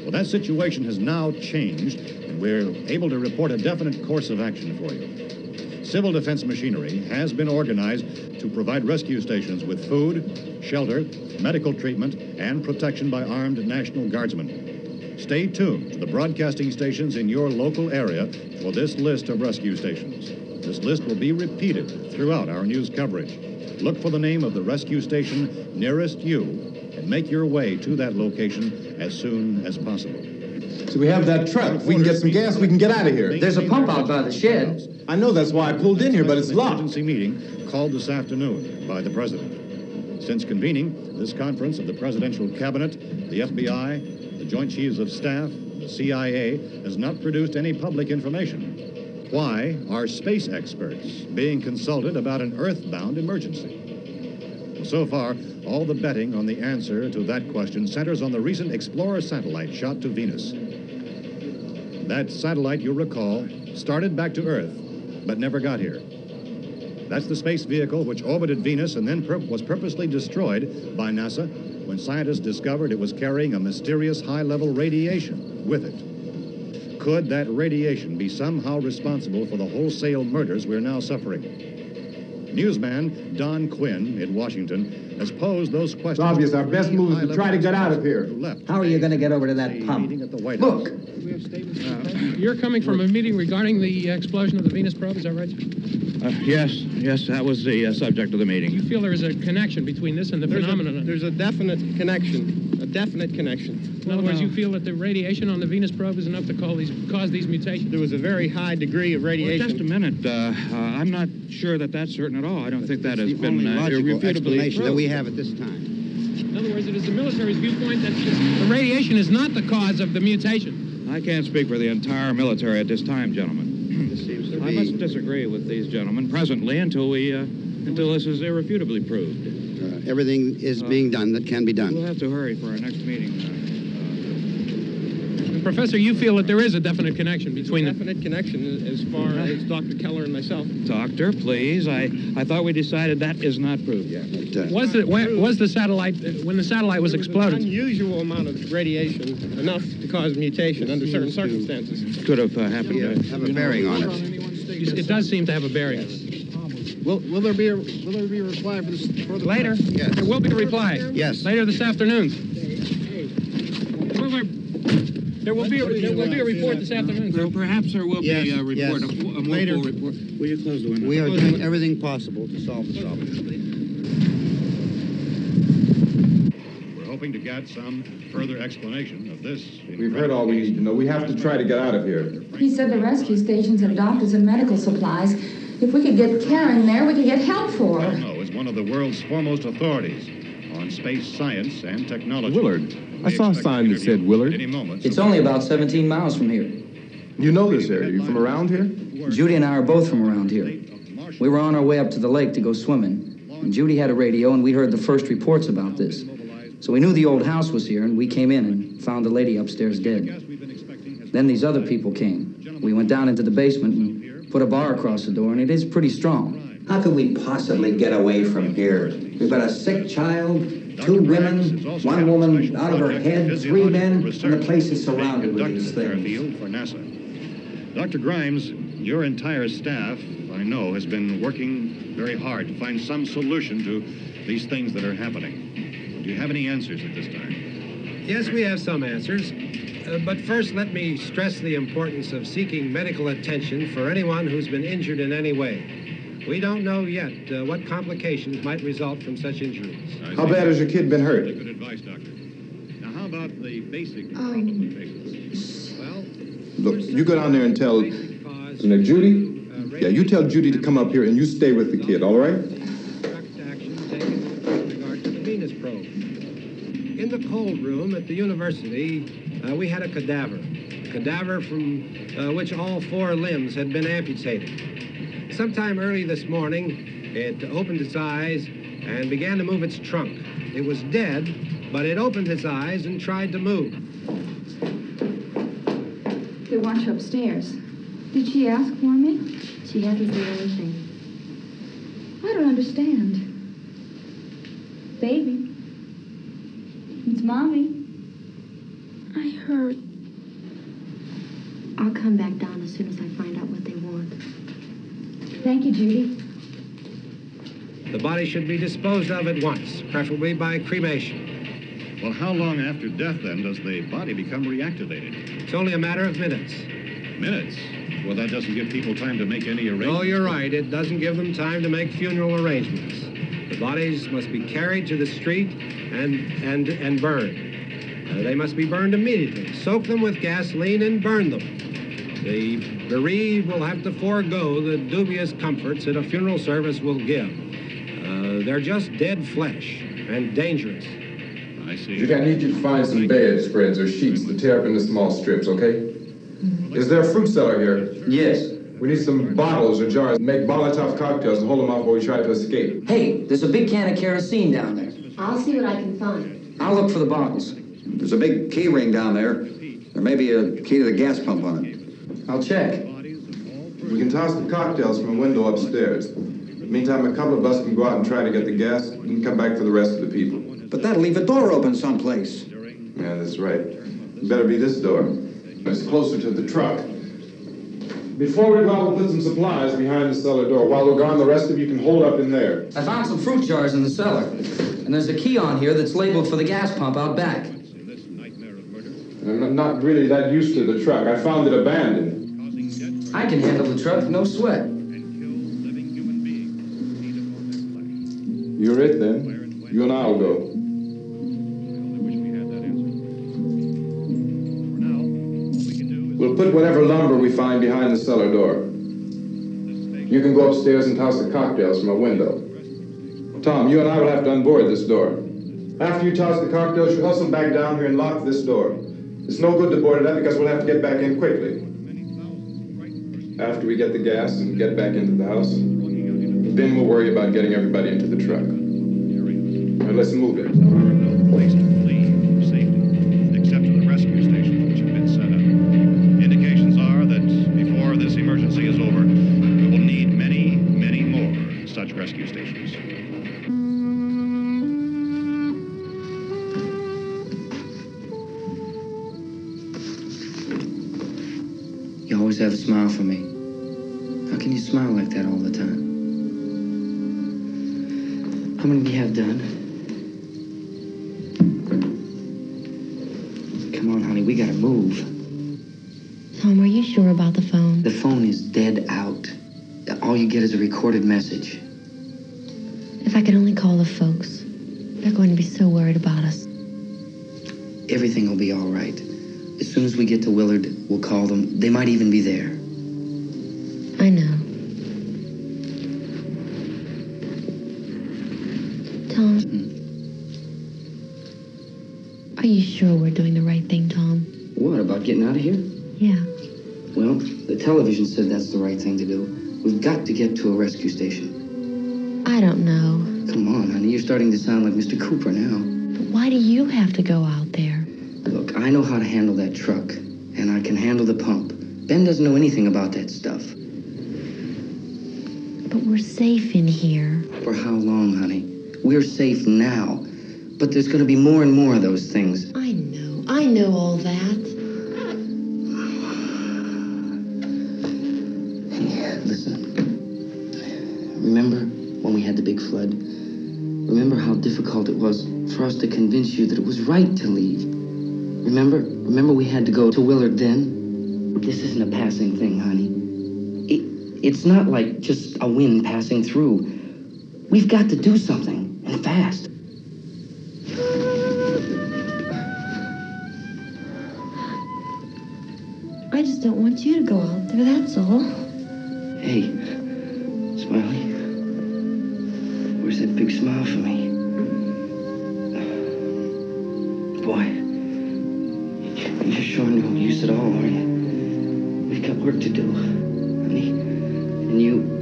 Well, that situation has now changed, and we're able to report a definite course of action for you. Civil defense machinery has been organized to provide rescue stations with food, shelter, medical treatment, and protection by armed National Guardsmen. Stay tuned to the broadcasting stations in your local area for this list of rescue stations. This list will be repeated throughout our news coverage. Look for the name of the rescue station nearest you and make your way to that location as soon as possible. So we have that truck. If we can get some gas, we can get out of here. There's a pump out by the shed. I know, that's why I pulled in here, but it's locked. Emergency meeting called this afternoon by the president. Since convening this conference of the presidential cabinet, the FBI, the Joint Chiefs of Staff, the CIA has not produced any public information. Why are space experts being consulted about an earthbound emergency? Well, so far, all the betting on the answer to that question centers on the recent Explorer satellite shot to Venus. That satellite, you'll recall, started back to Earth, but never got here. That's the space vehicle which orbited Venus and then was purposely destroyed by NASA when scientists discovered it was carrying a mysterious high-level radiation with it. Could that radiation be somehow responsible for the wholesale murders we're now suffering? Newsman Don Quinn in Washington has posed those questions. It's obvious our best move is to try to get out of here. How are you going to get over to that pump? Look, You're coming from a meeting regarding the explosion of the Venus probe, is that right? Yes, that was the subject of the meeting. You feel there is a connection between this and the phenomenon? There's a definite connection. In other words, you feel that the radiation on the Venus probe is enough to cause these mutations? There was a very high degree of radiation. Well, just a minute. I'm not sure that that's certain at all. I don't think that has been irrefutably proved. that we have at this time. In other words, it is the military's viewpoint that the radiation is not the cause of the mutation. I can't speak for the entire military at this time, gentlemen. I must disagree with these gentlemen presently until this is irrefutably proved. Everything is being done that can be done. We'll have to hurry for our next meeting. Professor, you feel that there is a definite connection between Definite connection as far as Dr. Keller and myself. Doctor, please. I thought we decided that is not proved yet. Was the satellite, when the satellite was exploded? An unusual amount of radiation, enough to cause mutation under certain circumstances. Could have happened. Have a bearing on it. It does seem to have a bearing. Will there be a reply for this? Later? Yes. There will be a reply. Yes. Later this afternoon. There will be a report this afternoon. Well, perhaps there will be a report, yes. a more Later. full report. Will you close the window? We are doing everything possible to solve the problem. We're hoping to get some further explanation of this. We've heard all we need to know. We have to try to get out of here. He said the rescue stations have doctors and medical supplies. If we could get care in there, we could get help for her. No, it's one of the world's foremost authorities on space science and technology. Willard. I saw a sign that said Willard. Any moment. It's only about 17 miles from here. You know this area. You from around here? Judy and I are both from around here. We were on our way up to the lake to go swimming, and Judy had a radio, and we heard the first reports about this. So we knew the old house was here, and we came in and found the lady upstairs dead. Then these other people came. We went down into the basement and put a bar across the door, and it is pretty strong. How could we possibly get away from here? We've got a sick child, 2 women, 1 woman out of her head, 3 men, and the place is surrounded with these things. For NASA. Dr. Grimes, your entire staff, I know, has been working very hard to find some solution to these things that are happening. Do you have any answers at this time? Yes, we have some answers. But first, let me stress the importance of seeking medical attention for anyone who's been injured in any way. We don't know yet what complications might result from such injuries. How bad has your kid been hurt? Good advice, Doctor. Now, how about the basic Well, Look, you go down there and tell, Judy? Yeah, you tell Judy to come up here and you stay with the kid, all right? direct action taken with regard to the Venus probe. In the cold room at the university, we had a cadaver from which all 4 limbs had been amputated. Sometime early this morning, it opened its eyes and began to move its trunk. It was dead, but it opened its eyes and tried to move. They want you upstairs. Did she ask for me? She hasn't said anything. I don't understand. Baby. It's Mommy. I heard. I'll come back down as soon as I find out what they want. Thank you, Judy. The body should be disposed of at once, preferably by cremation. Well, how long after death, then, does the body become reactivated? It's only a matter of minutes. Minutes? Well, that doesn't give people time to make any arrangements. Oh, you're right. It doesn't give them time to make funeral arrangements. The bodies must be carried to the street and burned. They must be burned immediately. Soak them with gasoline and burn them. The bereaved will have to forego the dubious comforts that a funeral service will give. They're just dead flesh and dangerous. I see. Judy, I need you to find some bedspreads or sheets to tear up into small strips, okay? Is there a fruit cellar here? Yes. We need some bottles or jars. Make Molotov cocktails and hold them off while we try to escape. Hey, there's a big can of kerosene down there. I'll see what I can find. I'll look for the bottles. There's a big key ring down there. There may be a key to the gas pump on it. I'll check. We can toss the cocktails from a window upstairs. Meantime, a couple of us can go out and try to get the gas and come back for the rest of the people. But that'll leave a door open someplace. Yeah, that's right. It better be this door. It's closer to the truck. Before we go out, we'll put some supplies behind the cellar door. While we're gone, the rest of you can hold up in there. I found some fruit jars in the cellar. And there's a key on here that's labeled for the gas pump out back. I'm not really that used to the truck. I found it abandoned. I can handle the truck, no sweat. You're it, then. You and I'll go. We'll put whatever lumber we find behind the cellar door. You can go upstairs and toss the cocktails from a window. Tom, you and I will have to unboard this door. After you toss the cocktails, you hustle back down here and lock this door. It's no good to board it up because we'll have to get back in quickly. After we get the gas and get back into the house, then we'll worry about getting everybody into the truck. Now let's move it. Place to flee for safety, except for the rescue stations which have been set up. Indications are that before this emergency is over, we will need many, many more such rescue stations. You always have a smile for me. How can you smile like that all the time? How many do you have done? Come on, honey, we gotta move. Tom, are you sure about the phone? The phone is dead out. All you get is a recorded message. If I could only call the folks. They're going to be so worried about us. Everything will be all right. As soon as we get to Willard, we'll call them. They might even be there. I know. Tom? Are you sure we're doing the right thing, Tom? What, about getting out of here? Yeah. Well, the television said that's the right thing to do. We've got to get to a rescue station. I don't know. Come on, honey. You're starting to sound like Mr. Cooper now. But why do you have to go out there? Look, I know how to handle that truck, and I can handle the pump. Ben doesn't know anything about that stuff. But we're safe in here. For how long, honey? We're safe now. But there's going to be more and more of those things. I know all that. Hey, listen. Remember when we had the big flood? Remember how difficult it was for us to convince you that it was right to leave? Remember we had to go to Willard then? This isn't a passing thing, honey. It's not like just a wind passing through. We've got to do something, and fast. I just don't want you to go out there, that's all. Hey, Smiley. Where's that big smile for me? Boy, you're sure no use at all, are you? We've got work to do, honey. And you...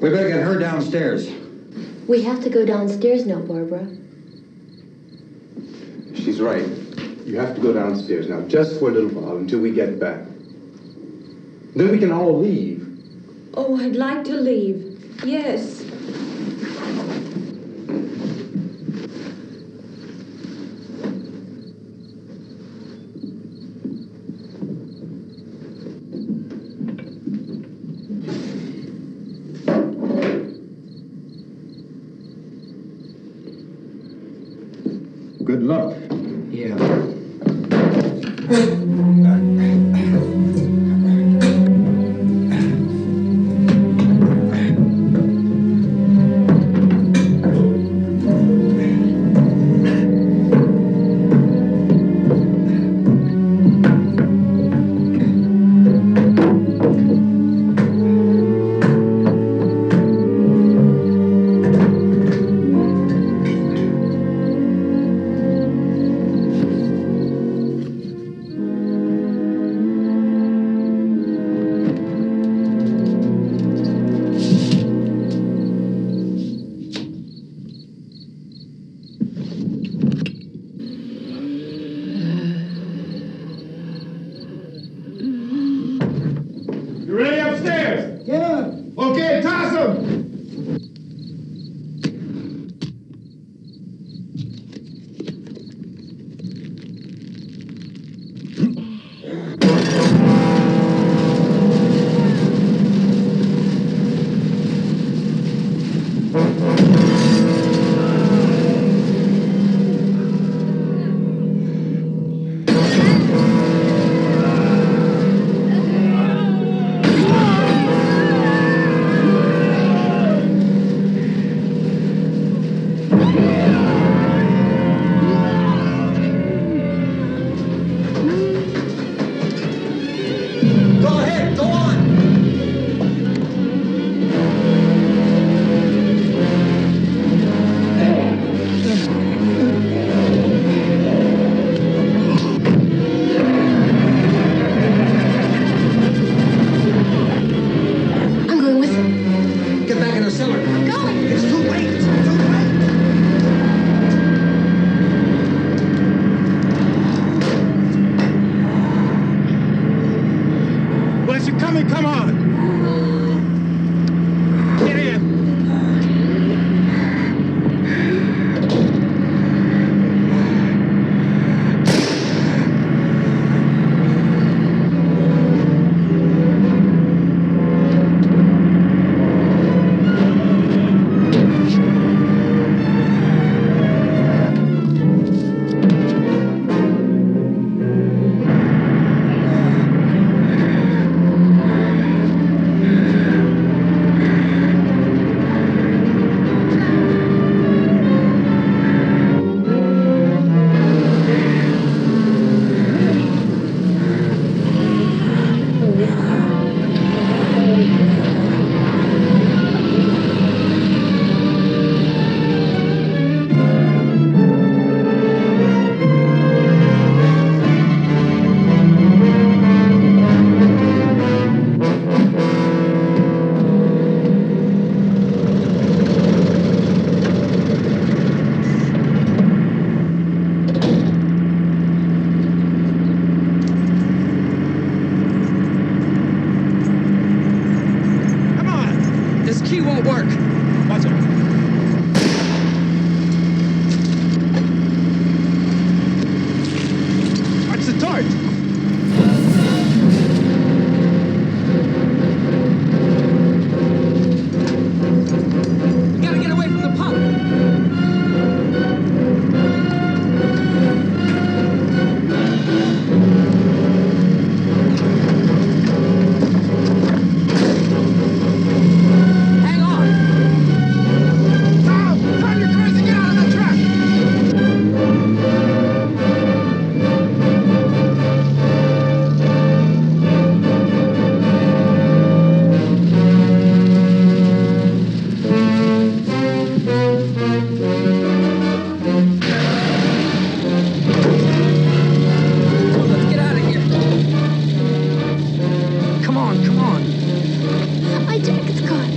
We better get her downstairs. We have to go downstairs now, Barbara. She's right. You have to go downstairs now, just for a little while, until we get back. Then we can all leave. Oh, I'd like to leave. Yes. Good luck. Yeah. You ready upstairs? Yeah. Okay, toss them! key won't work. What's it? What's the torch? We gotta get away from the pump. Hang on. Tom! Tom, you're crazy! Get out of the truck! Let's get out of here. Come on, come on. My jacket's caught.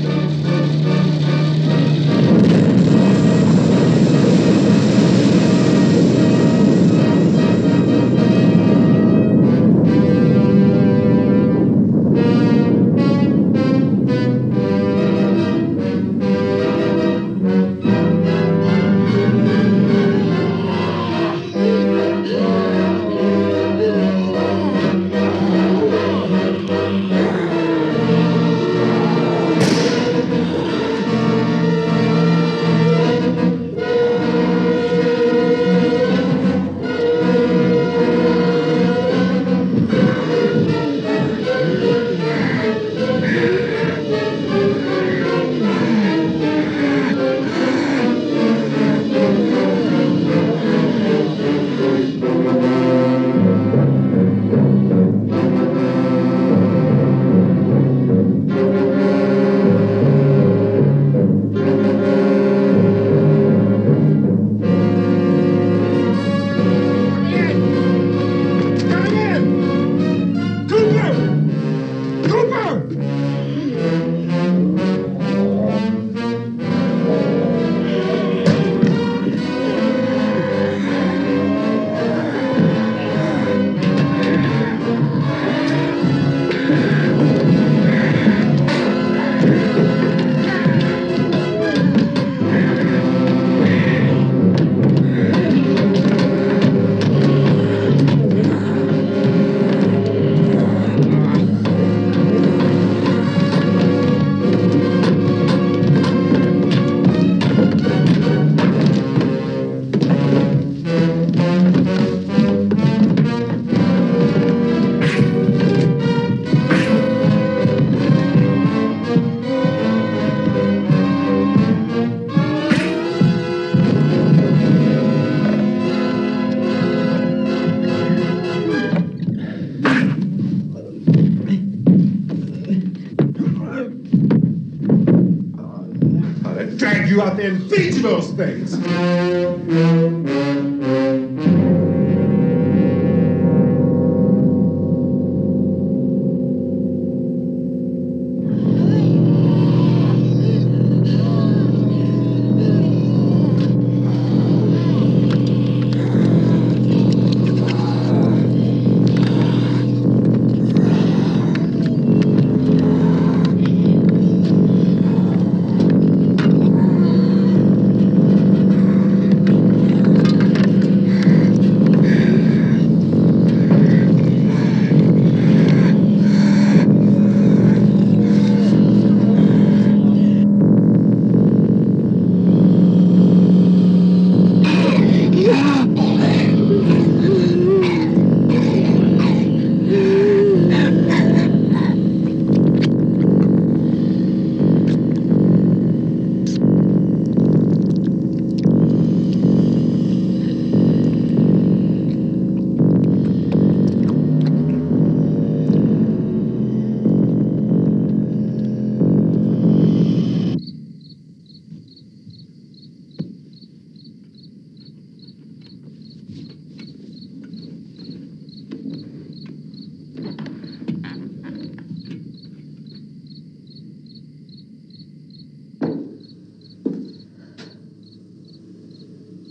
Drag you out there and feed you those things.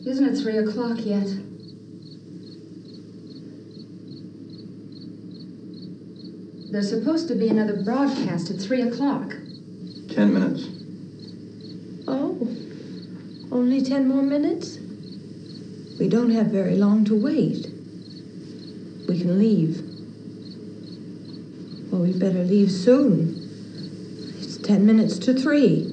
Isn't it 3 o'clock yet? There's supposed to be another broadcast at 3 o'clock. 10 minutes. 10 more minutes? We don't have very long to wait. We can leave. Well, we better leave soon. It's 10 minutes to 3.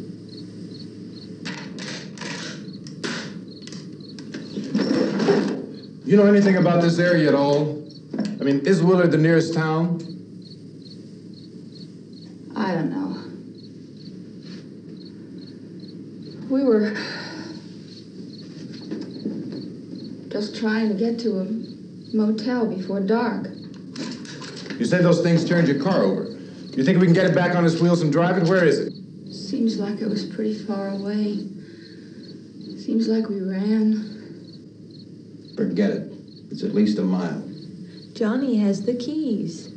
You know anything about this area at all? I mean, is Willard the nearest town? I don't know. We were just trying to get to a motel before dark. You said those things turned your car over. You think we can get it back on its wheels and drive it? Where is it? Seems like it was pretty far away. Seems like we ran. Forget it. It's at least a mile. Johnny has the keys.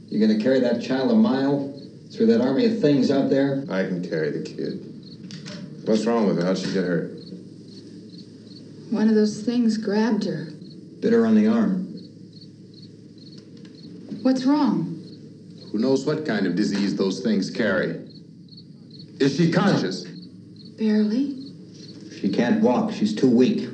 You're gonna carry that child a mile through that army of things out there? I can carry the kid. What's wrong with her? How'd she get hurt? One of those things grabbed her. Bit her on the arm. What's wrong? Who knows what kind of disease those things carry? Is she conscious? Barely. She can't walk. She's too weak.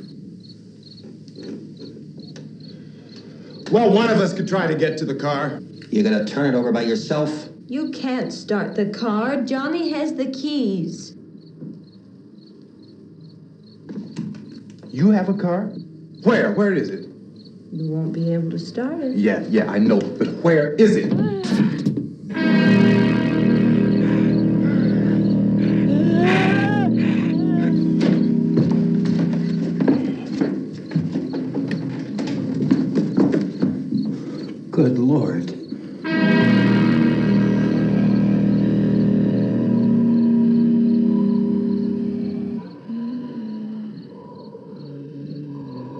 Well, one of us could try to get to the car. You gonna turn it over by yourself? You can't start the car. Johnny has the keys. You have a car? Where? Where is it? You won't be able to start it. Yeah, I know. But where is it? Good Lord.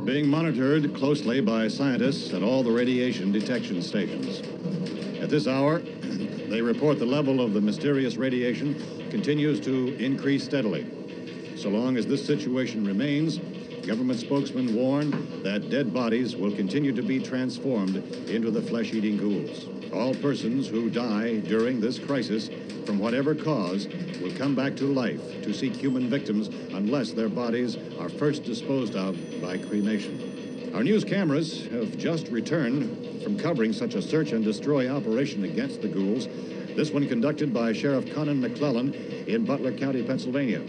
Being monitored closely by scientists at all the radiation detection stations. At this hour, they report the level of the mysterious radiation continues to increase steadily. So long as this situation remains, government spokesmen warn that dead bodies will continue to be transformed into the flesh-eating ghouls. All persons who die during this crisis, from whatever cause, will come back to life to seek human victims unless their bodies are first disposed of by cremation. Our news cameras have just returned from covering such a search and destroy operation against the ghouls, this one conducted by Sheriff Conan McClellan in Butler County, Pennsylvania.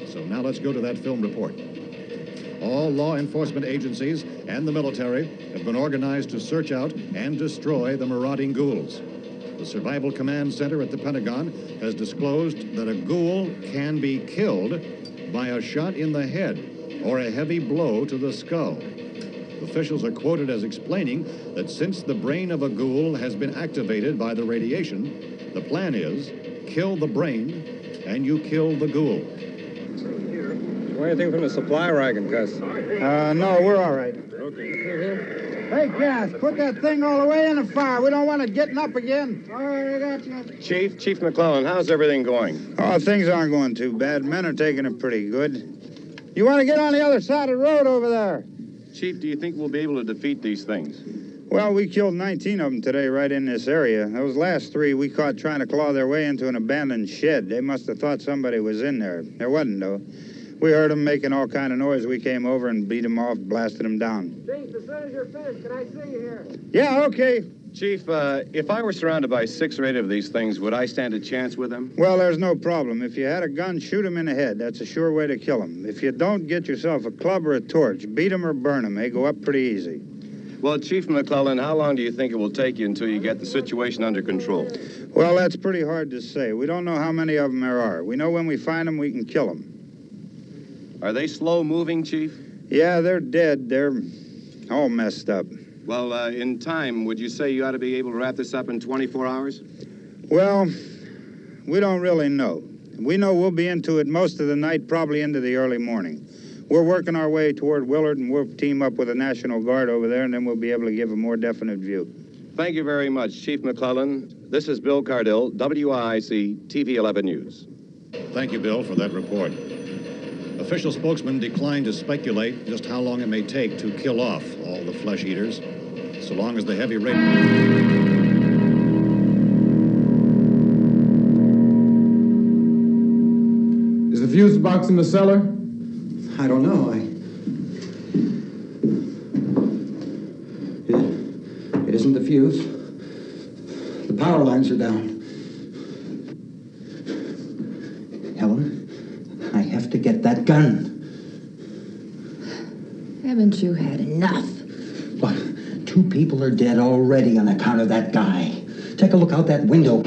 So now let's go to that film report. All law enforcement agencies and the military have been organized to search out and destroy the marauding ghouls. The Survival Command Center at the Pentagon has disclosed that a ghoul can be killed by a shot in the head or a heavy blow to the skull. Officials are quoted as explaining that since the brain of a ghoul has been activated by the radiation, the plan is kill the brain and you kill the ghoul. Anything from the supply wagon, Gus? No, we're all right. Okay. Hey, Cass, put that thing all the way in the fire. We don't want it getting up again. All right, I got you. Chief McClellan, how's everything going? Oh, things aren't going too bad. Men are taking it pretty good. You want to get on the other side of the road over there? Chief, do you think we'll be able to defeat these things? Well, we killed 19 of them today right in this area. Those last 3 we caught trying to claw their way into an abandoned shed. They must have thought somebody was in there. There wasn't, though. We heard them making all kind of noise. We came over and beat them off, blasted them down. Chief, as soon as you're finished, can I see you here? Yeah, okay. Chief, if I were surrounded by 6 or 8 of these things, would I stand a chance with them? Well, there's no problem. If you had a gun, shoot them in the head. That's a sure way to kill them. If you don't, get yourself a club or a torch. Beat them or burn them. They go up pretty easy. Well, Chief McClellan, how long do you think it will take you until you get the situation under control? Well, that's pretty hard to say. We don't know how many of them there are. We know when we find them, we can kill them. Are they slow-moving, Chief? Yeah, they're dead. They're all messed up. Well, in time, would you say you ought to be able to wrap this up in 24 hours? Well, we don't really know. We know we'll be into it most of the night, probably into the early morning. We're working our way toward Willard, and we'll team up with the National Guard over there, and then we'll be able to give a more definite view. Thank you very much, Chief McClellan. This is Bill Cardill, WIC TV 11 News. Thank you, Bill, for that report. Official spokesman declined to speculate just how long it may take to kill off all the flesh eaters, so long as the heavy rate... Is the fuse box in the cellar? I don't know. It isn't the fuse. The power lines are down. Helen, I have to get that gun. Haven't you had enough? What? 2 people are dead already on account of that guy. Take a look out that window.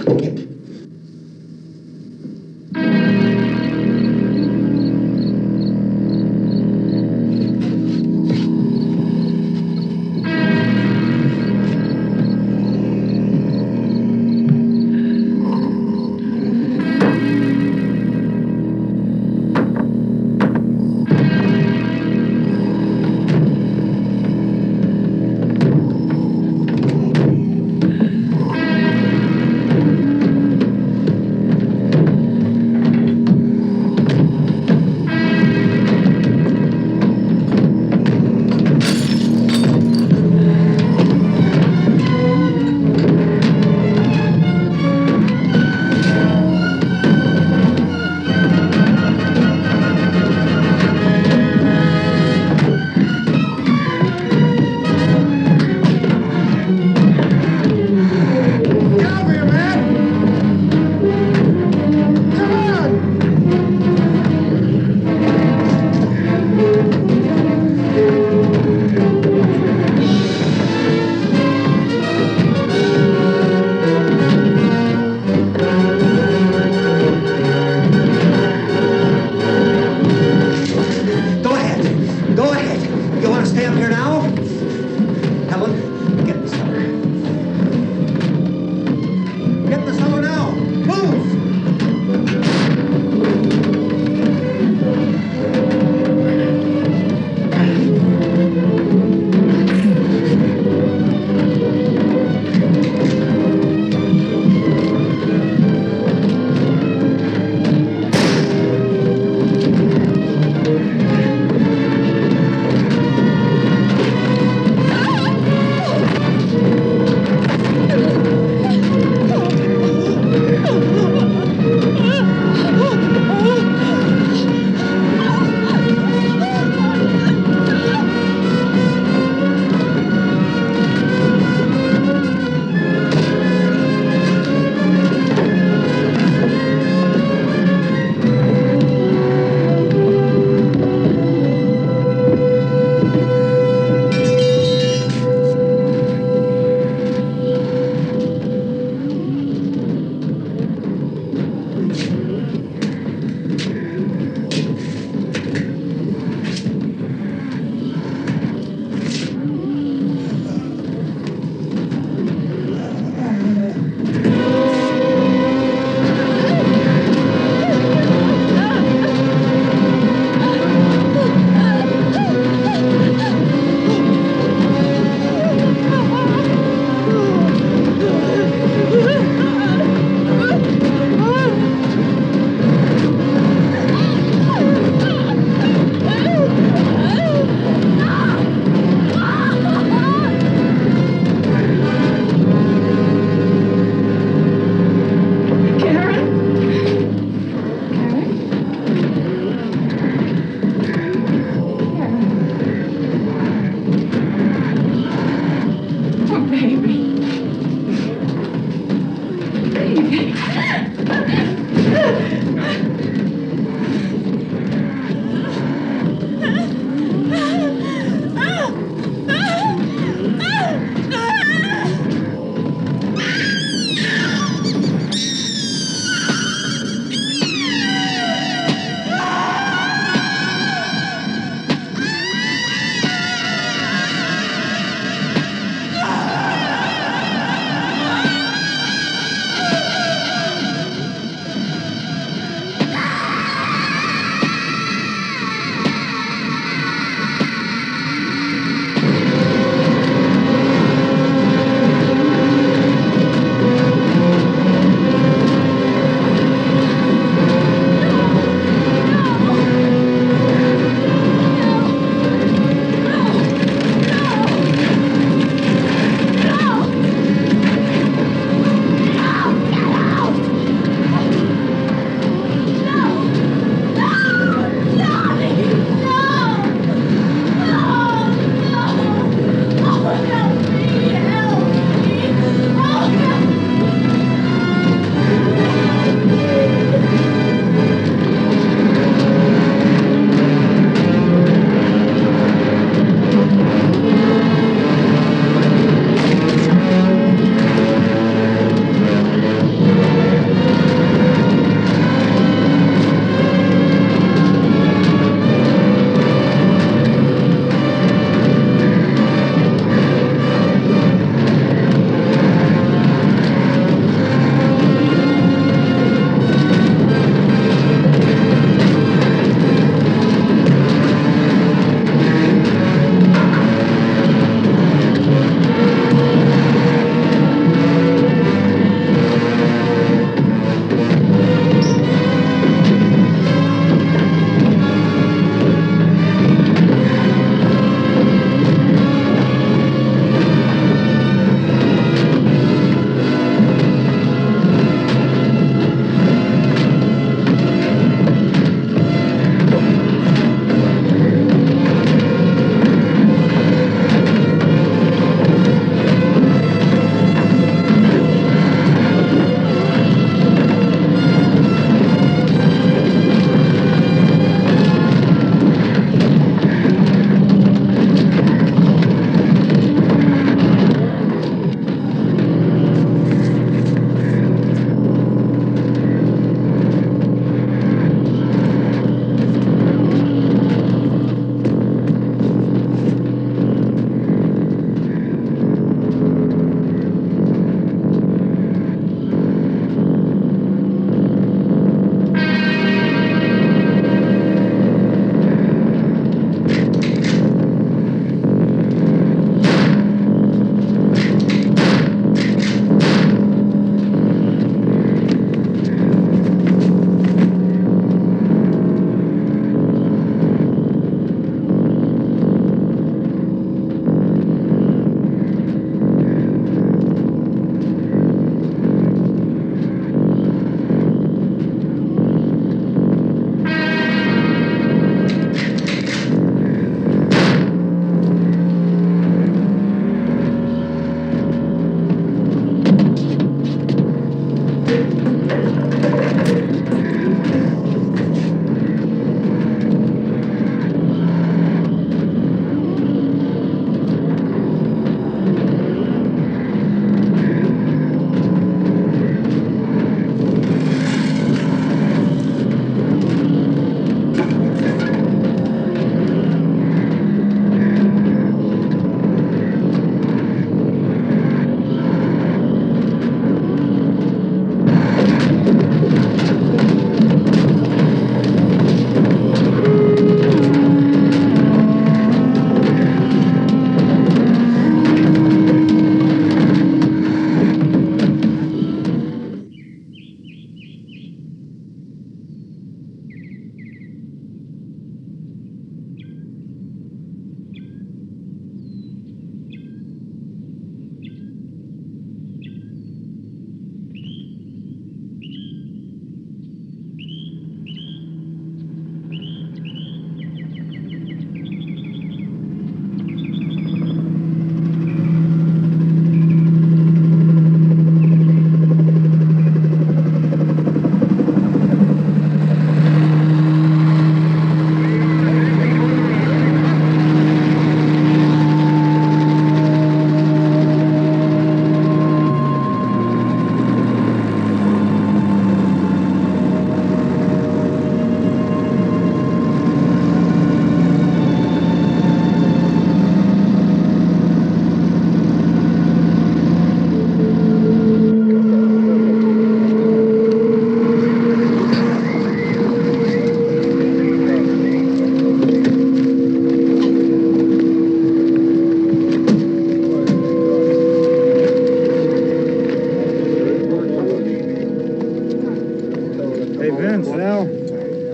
Well,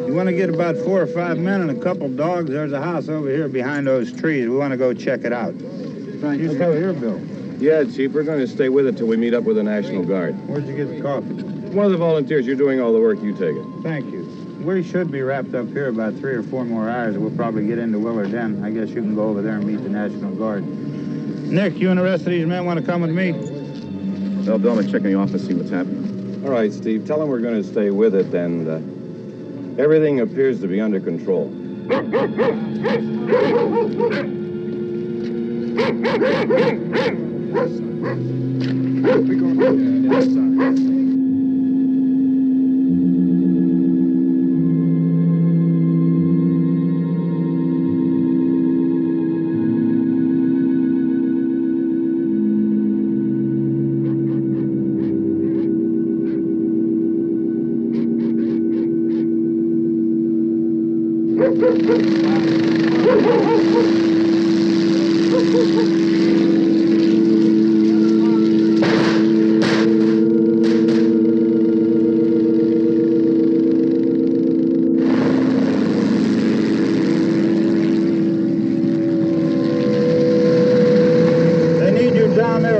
you want to get about 4 or 5 men and a couple dogs, there's a house over here behind those trees. We want to go check it out. You still here, Bill? Yeah, Chief, we're going to stay with it till we meet up with the National Guard. Where'd you get the coffee? One of the volunteers, you're doing all the work, you take it. Thank you. We should be wrapped up here about 3 or 4 more hours. We'll probably get into Willard Den. I guess you can go over there and meet the National Guard. Nick, you and the rest of these men want to come with me? Well, Bill, I'm going to check in the office, see what's happening. All right, Steve, tell them we're going to stay with it, and everything appears to be under control.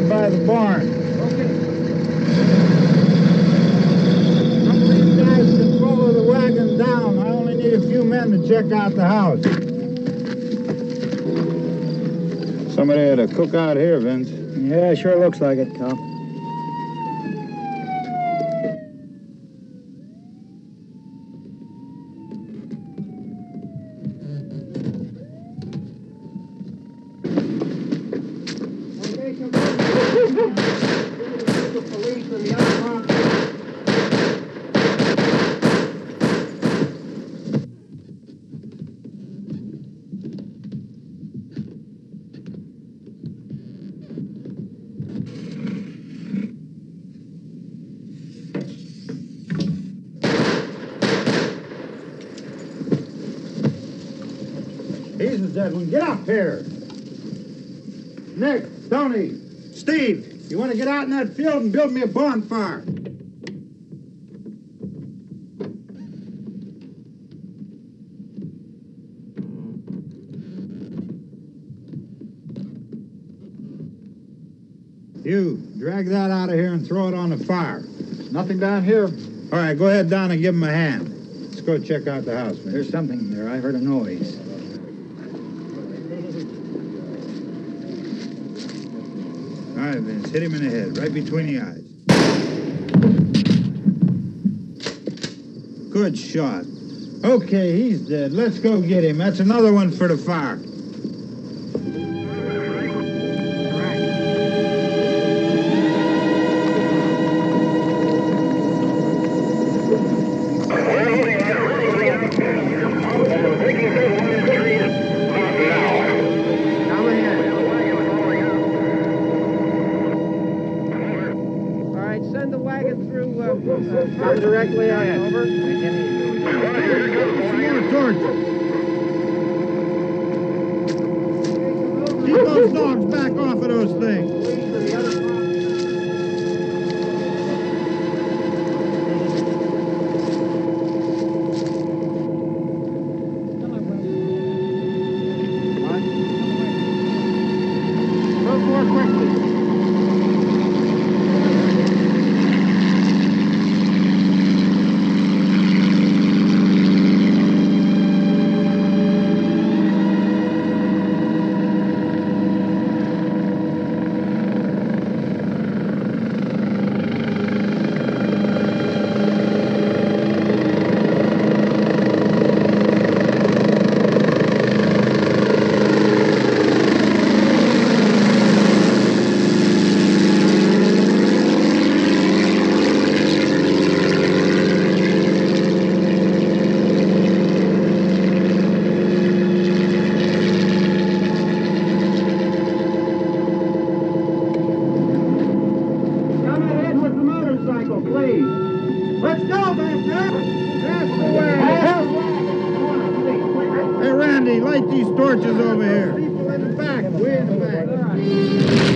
By the barn. Okay. Some of these guys can follow the wagon down. I only need a few men to check out the house. Somebody had a cookout here, Vince. Yeah, sure looks like it, Cop. He's the dead one. Get up here. Nick, Tony, Steve, you want to get out in that field and build me a bonfire? You, drag that out of here and throw it on the fire. Nothing down here. All right, go ahead down and give him a hand. Let's go check out the house, man. There's something there. I heard a noise. All right, Vince, hit him in the head, right between the eyes. Good shot. Okay, he's dead. Let's go get him. That's another one for the fire. Come directly ahead. Over. Some more torches. Keep those dogs back off of those things. Move more quickly. Please. Let's go back there. That's the way. Hey, Randy, light these torches over here. People in the back, way in the back.